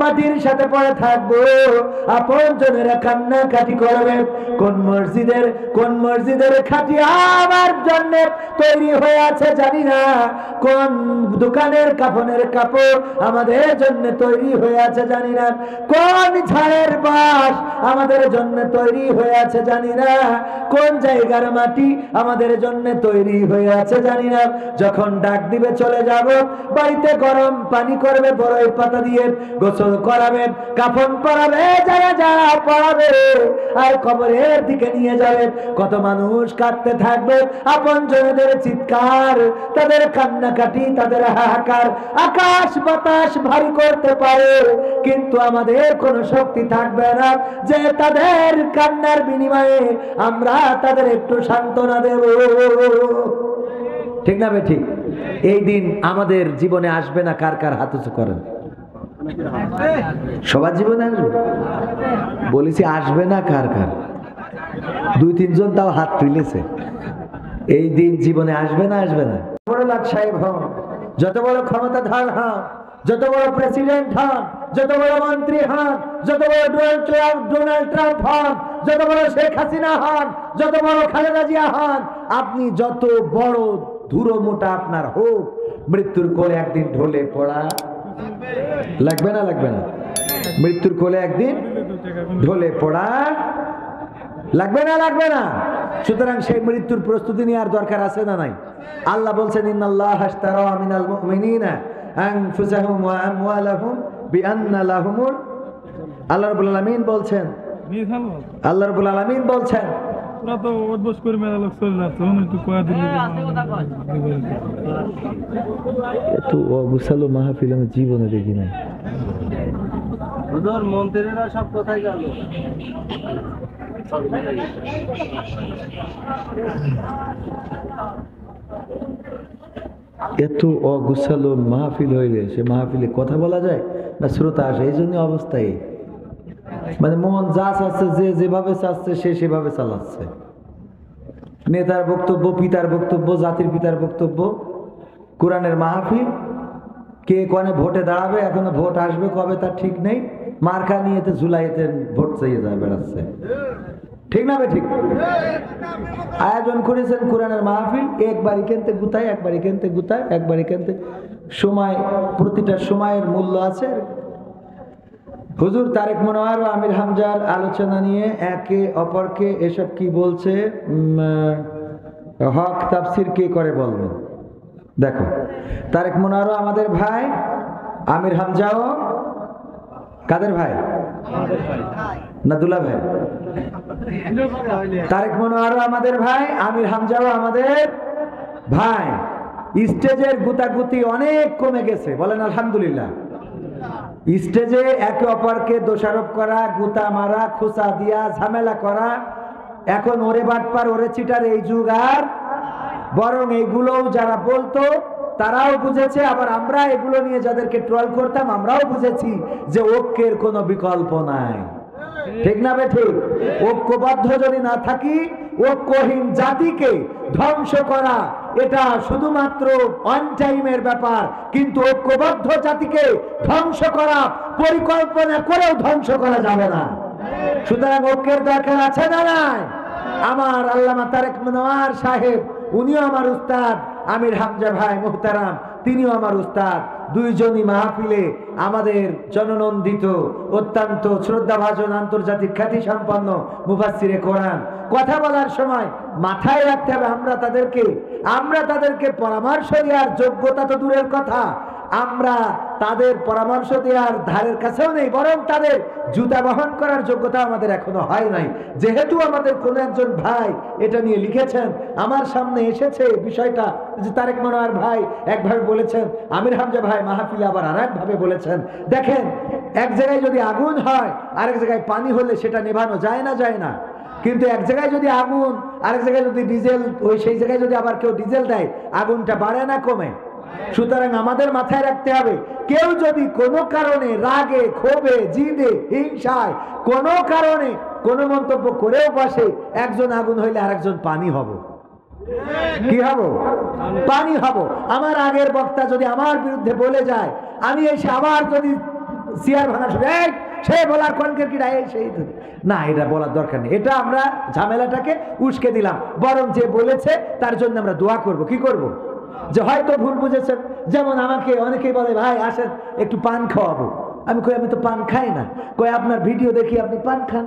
মাটির সাথে পড়ে থাকবো। আপন জনেরা কান্নাকাটি করবে, কোন মসজিদের খাটিয়া আমার জন্য তৈরি হয়ে আছে জানি না, কোন দোকানের কাফনের কাপড় আমাদের জন্য তৈরি হয়ে আছে জানি না, কোন ঝাড়ের বাঁশ আমাদের জন্য তৈরি হয়ে আছে জানি না, কোন জায়গার মাটি আমাদের জন্য তৈরি হয়ে আছে জানি না। যখন ডাক দিবে চলে যাব, বাড়িতে গরম পানি করবে, বড়ই পাতা দিয়ে গোসল করাবে, কাফন পরাবে, যা পরাবে, আর কবরের দিকে নিয়ে যাবে। কত মানুষ কাঁদতে থাকবে, আপন জনদের চিৎকার, তাদের কান্নাকাটি, তাদের হাহাকার আকাশ বাতাস ভারী করতে পারে, কিন্তু আমাদের কোনো শক্তি থাকবে না যে তাদের কান্নার বিনিময়ে আমরা তাদের একটু সান্ত্বনা দেব। ঠিক না ঠিক? এই দিন আমাদের জীবনে আসবে না, কার কার হাত উঁচু করেন? সবার জীবনে আসবে? বলেছি আসবে না, কার কার? 2-3 জন তাও হাত তুলেছে। এই দিন জীবনে আসবে না? আসবে না? বড় লাট সাহেব হন, যত বড় ক্ষমতাধর হন, যত বড় প্রেসিডেন্ট হন, যত বড় মন্ত্রী হন, যত বড় ডোনাল্ড ট্রাম্প হন, যত বড় শেখ হাসিনা হন, যত বড় খালেদা জিয়া হন, আপনি যত বড় ধুরো মোটা আপনার হোক, মৃত্যুর কোলে একদিন ঢলে পড়া লাগবে না? লাগবে না? মৃত্যুর কোলে একদিন ঢলে পড়া লাগবে না, লাগবে না। সুতরাং সেই মৃত্যুর প্রস্তুতি নেওয়ার দরকার আছে না নাই? আল্লাহ বলছেন ইন্নাল্লাহ আশতারা মিনাল মুমিনিনা আনফুসাহুম ওয়া আমওয়ালাহুম বিআন্না লাহুমুল, আল্লাহ রাব্বুল আলামিন বলছেন, আল্লাহ রাব্বুল আলামিন বলছেন ওরা তো অভ্যাস করে মেলা লোক চলে যাচ্ছে, একটু কয়া দিলে এত অগুছালো মাহফিল আমি জীবনে দেখি নাই। মন্ত্রীরা সব কোথায় গেল? এত অগুছালো মাহফিল হইলে সে মাহফিলে কথা বলা যায় না? শ্রোতা আসে, এই জন্য অবস্থায় মানে মন যা চাচ্ছে, যে যেভাবে চাচ্ছে সে সেভাবে চালাচ্ছে। নেতার বক্তব্য, পিতার বক্তব্য, জাতির পিতার বক্তব্য, কোরআনের মাহফিল, কে কোনে ভোটে দাঁড়াবে, এখনো ভোট আসবে কবে তার ঠিক নেই, মার্কা নিয়েতে জুলাইতে ভোট চাইয়ে যায় বেড়াচ্ছে। ঠিক না? ঠিক আয়োজন করেছেন কোরআনের মাহফিল, একবারই কেনতে গুতায়, একবারই কেনতে গুতায়, একবারই কেনতে সময়, প্রতিটা সময়ের মূল্য আছে। হুজুর তারেক মনোয়ার ও আমির হামজার আলোচনা নিয়ে একে অপরকে এসব কি বলছে, হক তাফসির কে করে বলবেন? দেখো, তারেক মনোয়ারও আমাদের ভাই, আমির হামজাও কাদের ভাই? না দুলা ভাই? তারেক মনোয়ারও আমাদের ভাই, আমির হামজাও আমাদের ভাই। স্টেজের গুতাগুতি অনেক কমে গেছে, বলেন আলহামদুলিল্লাহ। স্টেজে একে অপরকে দোষারোপ করা, গুতা মারা, খোঁচা দিয়া, ঝামেলা করা, এখন ওরে বাটপার ওরে চিটার এই যুগ আর, বরং এইগুলোও যারা বলতো তারাও বুঝেছে, আবার আমরা এগুলো নিয়ে যাদেরকে ট্রল করতাম আমরাও বুঝেছি যে ঐক্যের কোনো বিকল্প নাই। ঠিক না বে ঠিক? ঐক্যবদ্ধ যদি না থাকি, ঐক্যহীন জাতিকে ধ্বংস করা এটা শুধুমাত্র ওয়ান টাইমের ব্যাপার, কিন্তু ঐক্যবদ্ধ জাতিকে ধ্বংস করা পরিকল্পনা করেও ধ্বংস করা যাবে না। সুতরাং ঐক্যের দরকার আছে না নাই? আমার আল্লামা তারেক মনোয়ার সাহেব, উনিও আমার উস্তাদ, আমির হামজা ভাই মুহতারাম তিনিও আমার উস্তাদ। দুইজনই মাহফিলে আমাদের জননন্দিত, অত্যন্ত শ্রদ্ধাভাজন, আন্তর্জাতিক খ্যাতি সম্পন্ন মুফাসসিরে কোরআন। কথা বলার সময় মাথায় রাখতে হবে আমরা তাদেরকে পরামর্শ দেওয়ার যোগ্যতা তো দূরের কথা, আমরা তাদের পরামর্শ দেওয়ার ধারের কাছেও নেই, বরং তাদের জুতা বহন করার যোগ্যতা আমাদের এখনো হয় নাই। যেহেতু আমাদের কোন একজন ভাই এটা নিয়ে লিখেছেন, আমার সামনে এসেছে বিষয়টা, যে তারেক মনোয়ার ভাই একভাবে বলেছেন, আমির হামজা ভাই মাহফিলে আবার আর একভাবে বলেছেন। দেখেন, এক জায়গায় যদি আগুন হয়, আরেক জায়গায় পানি হলে সেটা নেভানো যায় না, যায় না? কিন্তু এক জায়গায় যদি আগুন, আরেক জায়গায় যদি ডিজেল, ওই সেই জায়গায় যদি আবার কেউ ডিজেল দেয়, আগুনটা বাড়ে না কমে? সুতরাং আমাদের মাথায় রাখতে হবে, কেউ যদি কোনো কারণে রাগে, ক্ষোভে, জিদে, হিংসায় কোনো কারণে কোনো মন্তব্য করেও বসে, একজন আগুন হইলে আরেকজন পানি হব। কি হব? পানি হব। আমার আগের বক্তা যদি আমার বিরুদ্ধে বলে যায়, আমি এসে আবার যদি চেয়ার ভাঙা শুরু, সে বলার কনকের কি সেই না, এটা বলার দরকার নেই, এটা আমরা ঝামেলাটাকে উস্কে দিলাম। বরং যে বলেছে তার জন্য আমরা দোয়া করব। কি করব? যে হয়তো ভুল বুঝেছেন। যেমন আমাকে অনেকেই বলে, ভাই আসেন একটু পান খাওয়াবো। আমি কই আমি তো পান খাই না। কই আপনার ভিডিও দেখি আপনি পান খান,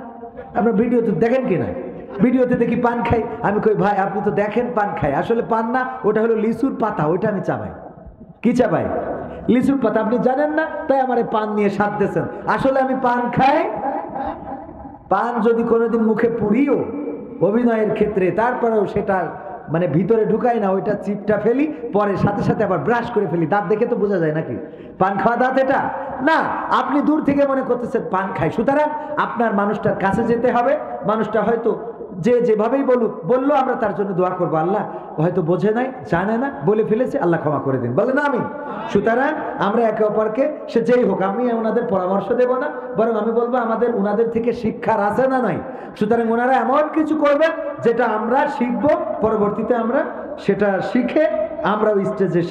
আপনার ভিডিও তো দেখেন কিনা? ভিডিওতে দেখি পান খাই। আমি কই ভাই আপনি তো দেখেন পান খাই, আসলে পান না, ওটা হলো লিচুর পাতা, ওইটা আমি চাবাই। কি চাবাই? লিচুর পাতা। আপনি জানেন না, তাই আমার পান নিয়ে স্বাদ দিয়েছেন। আসলে আমি পান খাই। পান যদি কোনোদিন মুখে পুরিও অভিনয়ের ক্ষেত্রে, তারপরেও সেটা মানে ভিতরে ঢুকাই না, ওইটা চিপটা ফেলি, পরে সাথে সাথে আবার ব্রাশ করে ফেলি। দাঁত দেখে তো বোঝা যায় নাকি পান খাওয়া দাঁত? এটা না, আপনি দূর থেকে মনে করতেছেন পান খাই। সুতরাং আপনার মানুষটার কাছে যেতে হবে। মানুষটা হয়তো যে যেভাবেই বললো, আমরা তার জন্য দোয়া করবো। আল্লাহ হয়তো বোঝে নাই, জানে না, বলে ফেলেছে, আল্লাহ ক্ষমা করে দিন, বলে না আমি। সুতরাং আমরা একে অপরকে, সে যেই হোক, আমি ওনাদের পরামর্শ দেব না, বরং আমি বলবো আমাদের ওনাদের থেকে শিক্ষার আছে না নাই। সুতরাং ওনারা এমন কিছু করবেন যেটা আমরা শিখবো, পরবর্তীতে আমরা সেটা শিখে আমরা ওই স্টেজে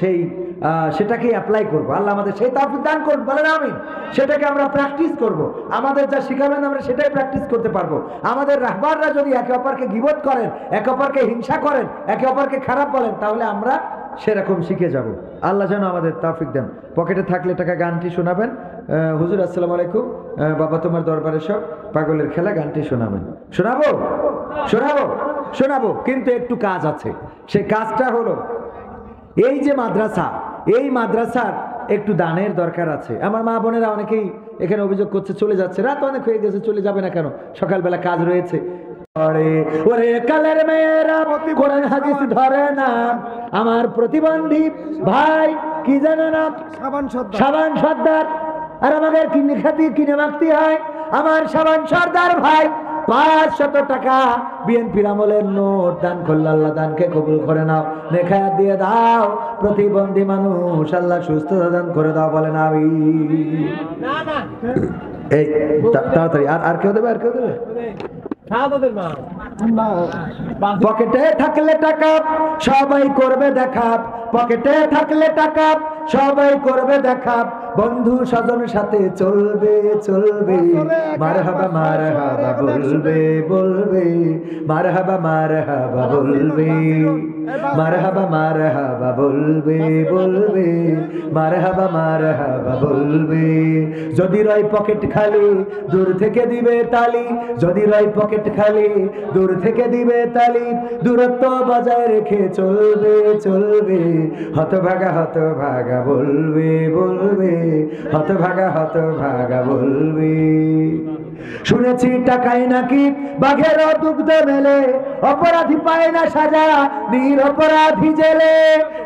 সেটাকে অ্যাপ্লাই করবো। আল্লাহ আমাদের সেই তৌফিক দান করুন, বলেন আমিন। সেটাকে আমরা প্র্যাকটিস করব। আমাদের যা শিখাবেন আমরা সেটাই প্র্যাকটিস করতে পারবো। আমাদের রাহবাররা যদি একে অপরকে গীবত করেন, একে অপরকে হিংসা করেন, একে অপরকে খারাপ বলেন, তাহলে আমরা সেরকম শিখে যাব। আল্লাহ যেন আমাদের তৌফিক দেন। পকেটে থাকলে টাকা গানটি শোনাবেন। হুজুর আসসালামু আলাইকুম, বাবা তোমার দরবারে সব পাগলের খেলা গানটি শোনাবেন। শোনাবো শোনাবো শোনাবো, কিন্তু একটু কাজ আছে। সেই কাজটা হলো এই যে মাদ্রাসা, এই মাদ্রাসার একটু দানের দরকার আছে। আমার মা বোনেরা অনেকেই এখানে অভিযোগ করছে চলে যাচ্ছে, রাত অনেক হয়ে গেছে, চলে যাবে না কেন, সকালবেলা কাজ রয়েছে। ওরে কালের মেয়েরা কোরআন হাদিস ধরে না, আমার প্রতিবন্ধী ভাই কি জানে না, সাবান সর্দার, আর আমাদের কিনে খাতি কিনে মাখতে হয়। আমার সাবান সর্দার ভাই 500 টাকা বিএনপির আমলের নোট দান করল, আল্লাহ দানকে কবুল করে নাও, নেখায়াত দিয়ে দাও। প্রতিবন্ধী মানুষ আল্লাহ সুস্থতা দান করে দাও, বলেন আমিন। এই তাড়াতাড়ি আর কেউ দেবে, আর কেউ দেবে? পকেটে থাকলে টাকা সবাই করবে দেখা, পকেটে থাকলে টাকা সবাই করবে দেখা, বন্ধু স্বজনের সাথে চলবে চলবে, মারহাবা মারহাবা বলবে বলবে, মারহাবা মারহাবা বলবে, মারহাবা মারহাবা বলবে বলবে, মারহাবা মারহাবা বলবে। যদি রয় পকেট খালি দূর থেকে দিবে তালি, যদি রয় পকেট খালি দূর থেকে দিবে তালি, দূরত্ব বজায় রেখে চলবে চলবে, হতভাগা হতভাগা বলবে বলবে, হতভাগা হতভাগা বলবে। শুনেছি টাকায় নাকি বাঘেরও দুগ্ধ মেলে, অপরাধী পায় না সাজা নিরপরাধী জেলে।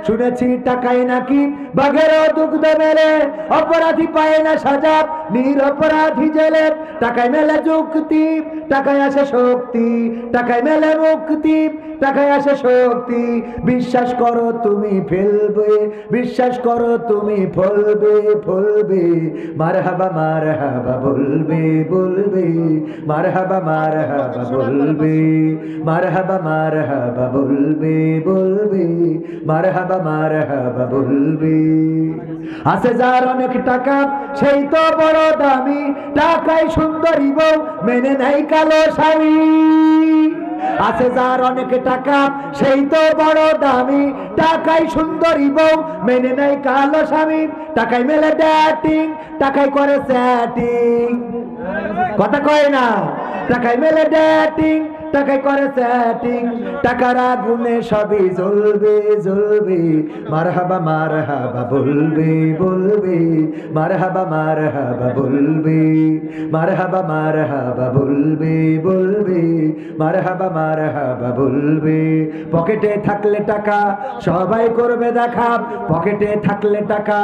শুনেছি টাকায় নাকি বাঘেরও দুগ্ধ মেলে, অপরাধী পায় না সাজা নিরপরাধী জেলে। টাকায় মেলে যুক্তি, টাকায় আসে শক্তি, টাকায় মেলে মুক্তি, টাকায় আসে শক্তি। বিশ্বাস করো তুমি ফেলবে, বিশ্বাস করো তুমি ফলবে ফলবে, মারহাবা মারহাবা বলবে বলবে, মারহাবা মারহাবা বলবে, মারহাবা মারহাবা বলবে বলবে, মারহাবা মারহাবা বলবে। আছে যার অনেক টাকা সেই তো বড় দামি, টাকায় সুন্দরী বউ মেনে নাই কালো স্বামী। আছে যার অনেক টাকা সেই তো বড় দামি, টাকায় সুন্দরী বউ মেনে নাই কালো স্বামী। টাকায় মেলে ডেটিং, টাকায় করে সেটিং, কথা কয় না, টাকায় মেলে ডেটিং, টাকায় করে সেটিং। টাকার আগুনে সবই জ্বলবে জ্বলবে, মারহাবা মারহাবা বলবে বলবে, মারহাবা মারহাবা বলবে, মারহাবা মারহাবা বলবে বলবে, মারহাবা মারহাবা বলবে। পকেটে থাকলে টাকা সবাই করবে দেখা, পকেটে থাকলে টাকা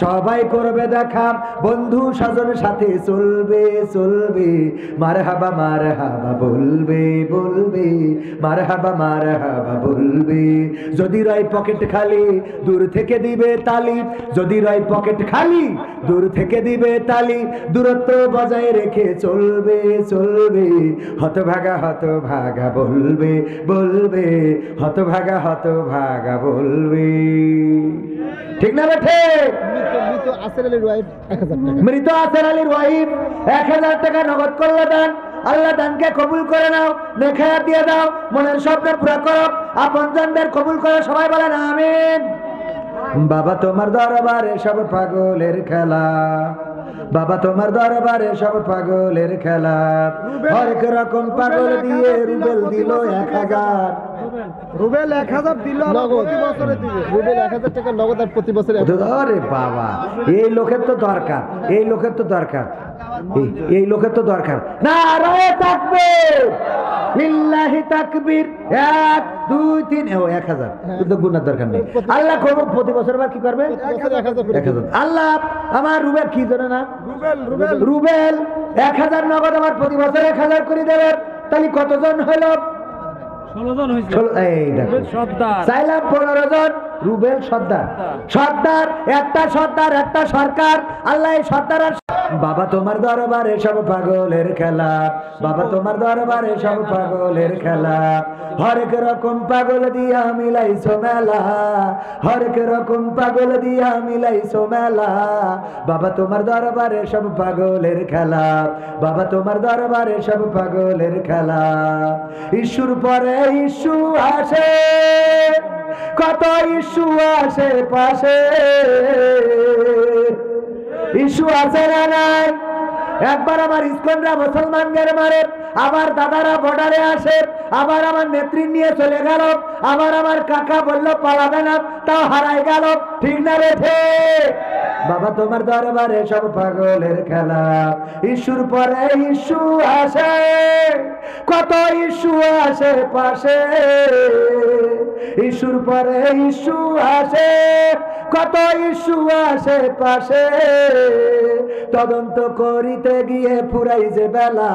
সবাই করবে দেখা, বন্ধু স্বজনের সাথে চলবে চলবে, মারহাবা মারহাবা বলবে বলবে, মারহাবা মারহাবা বলবে। যদি রয় পকেট খালি দূর থেকে দিবে তালি, যদি রয় পকেট খালি দূর থেকে দিবে তালি, দূরত্ব বজায় রেখে চলবে চলবে, হতভাগা হতভাগা বলবে বলবে, হতভাগা হতভাগা বলবে। ঠিক না বেঠে? মৃত আসের আলীর ওয়াইফ 1000 টাকা নগদ করলে দান, আল্লাহ দানকে কবুল করে নাও, নেখায়াত দিয়ে দাও, মনের স্বপ্ন পুরো করো, আপনজনদের কবুল করো, সবাই বলেন আমিন। বাবা তোমার দরবারে সব পাগলের খেলা, বাবা তোমার দরবারে সব পাগলের খেলা, হরেক রকম পাগল দিয়ে রুবেল দিল 1000, রুবেল 1000 দিল, প্রতি বছরে দিবে রুবেল 1000 টাকা নগদ, আর প্রতি বছরে। আরে বাবা, এই লোকের তো দরকার, এই লোকের তো দরকার, এই লোকের তো দরকার। নারায়ে তাকবীর, লিল্লাহি তাকবীর, 1 2 3, 1000 কিন্তু গুনার দরকার নেই। আল্লাহ করব প্রতি বছর আবার কি করবে? 1000। আল্লাহ আমার রুবেল কি জানে না, রুবেল 1000 নগদ আমার প্রতি বছর 1000 করে দেবে, তাহলে কতজন হলো? 16 জন হয়েছে। এই দেখো চাইলাম 15 জন। রুবেল সর্দার, সর্দার একটা সর্দার একটা সরকার, আল্লাহ সর্দার। বাবা তোমার দরবারে সব পাগলের খেলা, বাবা তোমার দরবারে সব পাগলের খেলা, হরেক রকম পাগল দিয়া মিলাইছো মেলা, হরেক রকম পাগল দিয়া মিলাইছো মেলা, বাবা তোমার দরবারে সব পাগলের খেলা, বাবা তোমার দরবারে সব পাগলের খেলা। ইস্যুর পরে ইস্যু আসে, কত ইস্যু আশেপাশে, ইস্যু আছে না নাই? একবার আমার ইসকনরা মুসলমানদের মারে, আবার দাদারা বর্ডারে আসে, আবার আমার নেত্রী নিয়ে চলে গেল, আবার আমার কাকা বললো পালাবে না, তাও হারাই গেল। ঠিক না রে ঠিক? বাবা তোমার দরবারে সব পাগলের খেলা, ইস্যুর পরে ইস্যু আসে, কত ইস্যু আসে পাশে, ইস্যুর পরে ইস্যু আসে, কত ইস্যু আসে পাশে। তদন্ত করিতে গিয়ে ফুরাই যে বেলা,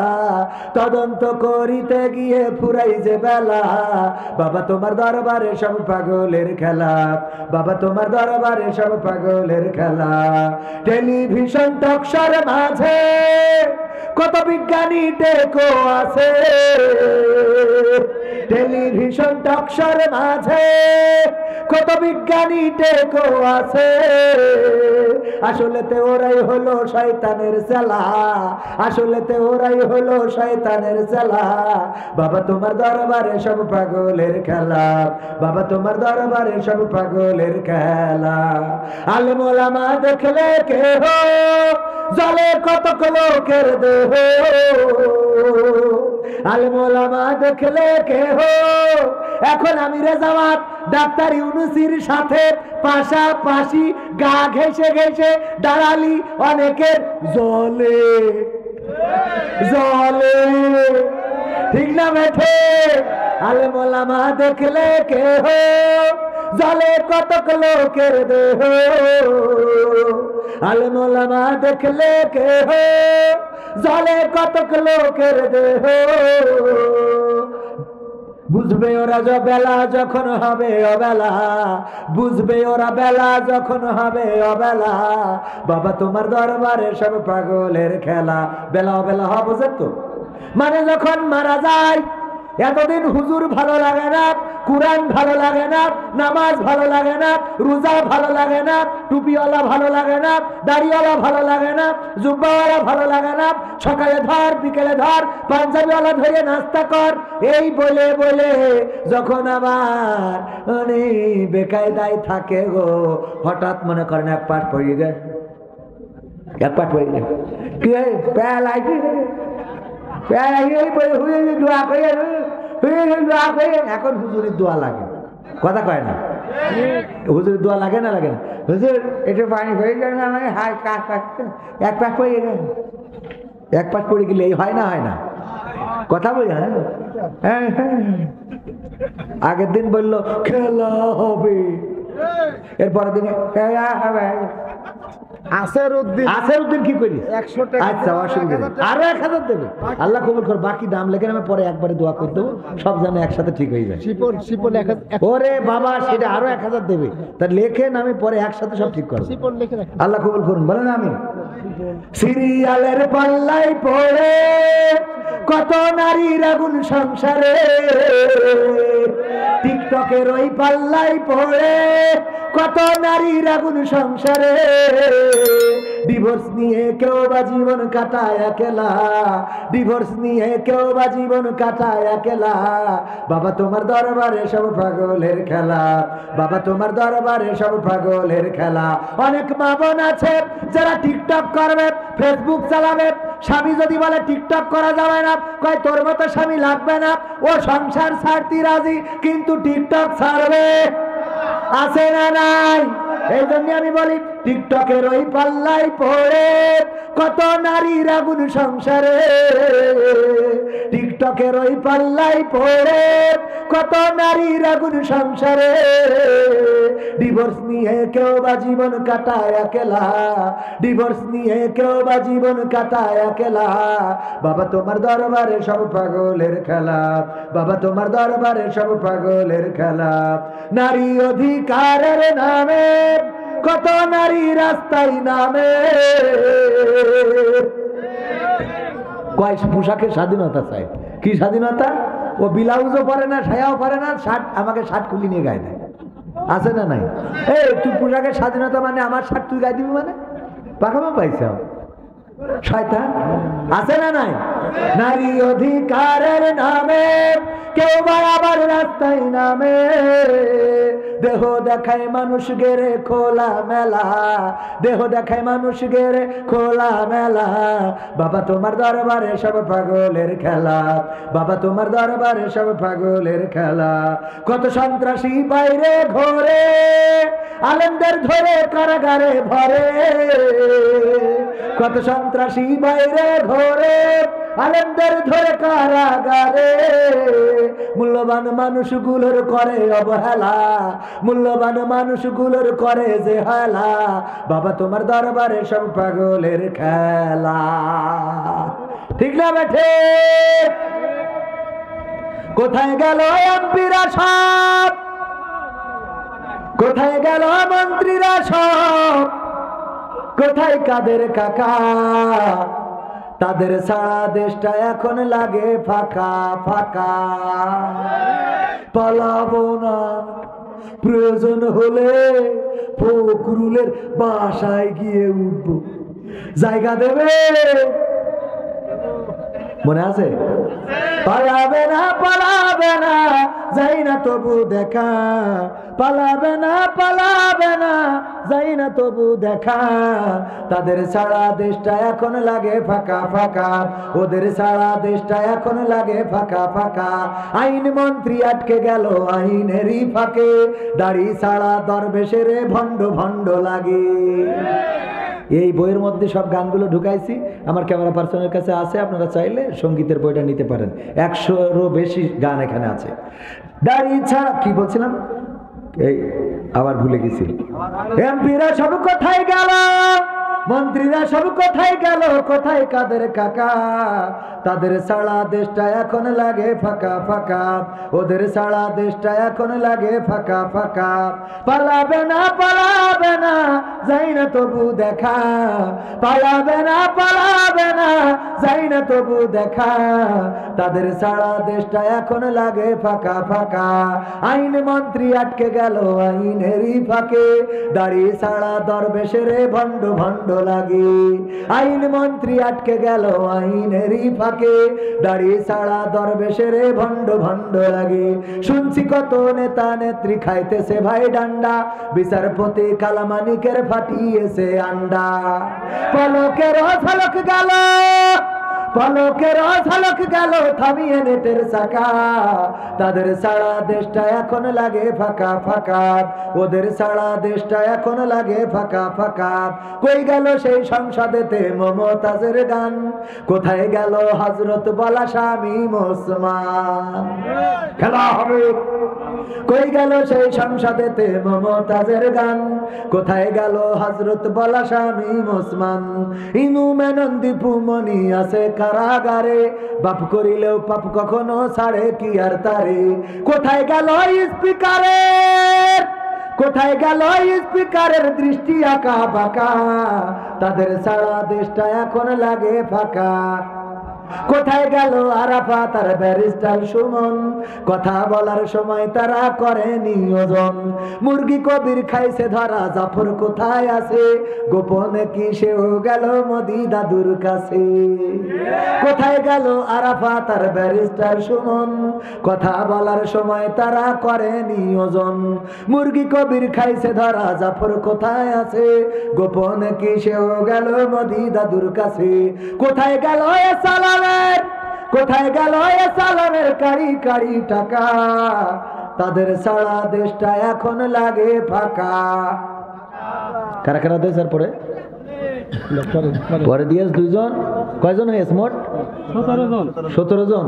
তদন্ত করিতে গিয়ে ফুরাই যে বেলা। বাবা তোমার দরবারে সব পাগলের খেলা, বাবা তোমার দরবারে সব পাগলের খেলা। টেলিভিশন টকশোর মাঝে কত বিজ্ঞানী টেকো আছে, টেলিভিশন টকশোর মাঝে কত বিজ্ঞানী টেকো আছে। আসলেতে ওরাই হলো শয়তানের চেলা, আসলেতে ওরাই হলো শয়তানের চেলা। বাবা তোমার দরবারে সব পাগলের খেলা, বাবা তোমার দরবারে সব পাগলের খেলা। আলেম ওলামা দেখলে কেহ জলে কত লোকের দেহ, আলেম ওলামা দেখলে কেহ। এখন আমিরে জামাত ডাক্তার ইউনূসীর সাথে পাশাপাশি গা ঘেঁষে ঘেঁষে দাঁড়ালি অনেকের জলে জলে। ঠিক না বেঠে? আলেম ওলামা দেখলে কেহ জলে কত লোকের দেহ, আলেম ওলামা দেখলে কেহ জলে কত লোকের দেহ। বুঝবে ওরা বেলা যখন হবে অবেলা, বুঝবে ওরা বেলা যখন হবে অবেলা। বাবা তোমার দরবারে সব পাগলের খেলা, বেলা অবেলা হওয়া বোঝেন তো? মানে যখন মারা যায়, এতদিন হুজুর ভালো লাগে না, কুরআন ভালো লাগে না, নামাজ ভালো লাগে না, রোজা ভালো লাগে না, টুপিওয়ালা ভালো লাগে না, দাড়িওয়ালা ভালো লাগে না, জুব্বাওয়ালা ভালো লাগে না, সকালে ধর বিকেলে ধর পাঞ্জাবিওয়ালা ধরে নাস্তা কর, এই বলে বলে যখন আবার মানে বেকায়দায় থাকে গো, হঠাৎ মনে করেন এক পাশ পড়িয়ে যায়, এক পাশ পড়িয়ে যায়, কি প্যাল আইটি এখন হুজুরের দোয়া লাগে, কথা কয় না? হুজুরের দোয়া লাগে না লাগে না? হুজুর একটু পানি হয়ে যায় না, মানে হাই কাক এক পাশ পড়ে গেল, এক পাশ পড়ে গেলে হয় না, হয় না? কথা বলি। হ্যাঁ হ্যাঁ, আগের দিন বললো খেলা হবে, এরপরের দিন হবে। আসেরউদ্দিন কি করি? 100 টাকা। আচ্ছা অসুবিধা নেই, আরো 1000 দেবে, আল্লাহ কবুল কর। বাকি দাম লেগে আমি পরে একবারে দোয়া করে দেবো, সব জানে একসাথে ঠিক হয়ে যায়। ওরে বাবা, সেটা আরো 1000 দেবে, তা লেখেন, আমি পরে একসাথে সব ঠিক করবো। আল্লাহ কবুল করুন, বলেন আমি। সিরিয়ালের পাল্লাই পড়ে কত নারীর আগুন সংসারে, টিকটকের ওই পাল্লাই পড়ে কত নারীর আগুন সংসারে। ডিভোর্স নিয়ে কেউ বা জীবন কাটায় একলা, ডিভোর্স নিয়ে কেউ বা জীবন কাটায় একলা। বাবা তোমার দরবারে সব পাগলের খেলা, বাবা তোমার দরবারে সব পাগলের খেলা। অনেক মা বোন আছে যারা টিকটক করবে, ফেসবুক চালাবে, স্বামী যদি বলে টিকটক করা যাবে না, কয় তোর মতো স্বামী লাগবে না, ও সংসার ছাড়তে রাজি কিন্তু টিকটক ছাড়বে। আছে না নাই? এই জন্য আমি বলি টিকটকের ওই পাল্লাই পড়ে কত নারীর আগুন সংসারে, টিকটকের ওই পাল্লাই পড়ে কত নারীর আগুন সংসারে। ডিভোর্স নিয়ে কেউ বা জীবন কাটায় একলা, ডিভোর্স নিয়ে কেউ বা জীবন কাটায় একলা। বাবা তোমার দরবারে সব পাগলের খেলা, বাবা তোমার দরবারে সব পাগলের খেলা। নারী অধিকারের নামে কত নারী রাস্তায় নামে, কয় পোশাকের স্বাধীনতা চাই, কি স্বাধীনতা? ও ব্লাউজও পরে না, সায়াও পরে না, শার্ট আমাকে শার্ট খুলি নিয়ে গায়ে দেয়। আছে না নাই? এই তুই পোশাকের স্বাধীনতা মানে আমার শার্ট তুই গায়ে দিবি মানে? পাকামো পাইছে শয়তান। আছে না নাই? নারী অধিকারের নামে কেউ বা আবার রাস্তায় নামে, দেহ দেখায় মানুষ গেরে খোলা মেলা, দেহ দেখায় মানুষ গেরে খোলা মেলা। বাবা তোমার দরবারে সব পাগলের খেলা, বাবা তোমার দরবারে সব পাগলের খেলা। কত সন্ত্রাসী বাইরে ঘোরে, আলেমদের ধরে কারাগারে ভরে। কত সন্ত্রাসী বাইরে ঘোরে, আলেমদের ধরে কারাগারে। মূল্যবান মানুষগুলোর করে অবহেলা, মূল্যবান মানুষগুলোর করে যে হেলা। বাবা তোমার দরবারে সব পাগলের খেলা। ঠিক না বেঠে? কোথায় গেল এমপিরা সব, কোথায় গেল মন্ত্রীরা সব, কোথায় কাদের কাকা? তাদের সারা দেশটা এখন লাগে ফাঁকা ফাঁকা। পালাবো না, প্রয়োজন হলে ফখরুলের বাসায় গিয়ে উঠবো। জায়গা দেবে? মনে আছে? পালাবে না, পালাবে না, যাই না তবু দেখা। পালাবে না, পালাবে না, যাই না তবু দেখা। তাদের সারা দেশটা এখন লাগে ফাঁকা ফাঁকা, ওদের সারা দেশটা এখন লাগে ফাঁকা ফাঁকা। আইন মন্ত্রী আটকে গেল আইনেরই ফাঁকে, দাড়ি ছাড়া দরবেশের ভণ্ড ভণ্ড লাগে। এই বইয়ের মধ্যে সব গানগুলো ঢুকাইছি, আমার ক্যামেরা পার্সনের কাছে আছে, আপনারা চাইলে সঙ্গীতের বইটা নিতে পারেন। 100-এরও বেশি গান এখানে আছে। দাড়ি ছাড়া কি বলছিলাম, এই আবার ভুলে গেছি। এমপিরা সব কোথায় গেল, মন্ত্রীরা সব কোথায় গেল, কোথায় কাদের কাকা? তাদের সারা দেশটা এখন লাগে ফাঁকা ফাঁকা, ওদের সারা দেশটা এখন লাগে ফাঁকা ফাঁকা। পালাবে না, পালাবে না, যাই না তবু দেখা। পালাবে না, পালাবে না, যাই না তবু দেখা। তাদের সারা দেশটা এখন লাগে ফাঁকা ফাঁকা। আইন মন্ত্রী আটকে গেল আইনেরই ফাঁকে, দাড়ি ছাড়া দরবেশের ভণ্ড ভণ্ড লাগে। আইন মন্ত্রী আটকে গেল আইনেরই ফাঁকে, দাড়ি ছাড়া দরবেশের ভণ্ড ভণ্ড লাগে। শুনছি কত নেতা নেত্রী খাইতেছে ভাই ডান্ডা, বিচারপতি কালামানিকের ফাটিয়েছে আন্ডা। পলকের ঝলক গেল, পলকের ঝলক গেল থামিয়ে নেটের চাকা। তাদের সারা দেশটা এখন লাগে ফাঁকা ফাঁকা, ওদের সারা দেশটা এখন লাগে ফাঁকা ফাঁকা। কই গেল সেই সংসদেতে মমতাজের গান, কোথায় গেল হযরত বলা শামীম ওসমান? খেলা হবে। কই গেল সেই সংসদেতে মমতাজের গান, কোথায় গেল হযরত বলা শামীম ওসমান? ইনু মেনন্দি পুমনি আছে কারাগারে, বাপ করিলেও পাপ কখনো ছাড়ে কি আর তারে? কোথায় গেল স্পিকারের, কোথায় গেল স্পিকারের দৃষ্টি আঁকা বাঁকা? তাদের সারা দেশটা এখন লাগে ফাঁকা। কোথায় গেল আরাফাত আর ব্যারিস্টার সুমন? কথা বলার সময় তারা করে নিয়োজন। মুরগি কবির খাইছে ধরা, জাফর কোথায় আছে? গোপনে কি সেও গেল মোদি দাদুর কাছে? কোথায় গেল আরাফাত আর ব্যারিস্টার সুমন? কথা বলার সময় তারা করে নিয়োজন। মুরগি কবির খাইছে ধরা, জাফর কোথায় আছে? গোপনে কি সেও গেল মোদি দাদুর কাছে? কোথায় গেল এ সালামের, কোথায় গেল এ সালামের কারি কারি টাকা? তাদের সারা দেশটা এখন লাগে ফাঁকা। কারা কারা দেশের পরে পরে দিয়েছ দুইজন, কয়জন হয়েছে মোট? 17 জন। 17 জন।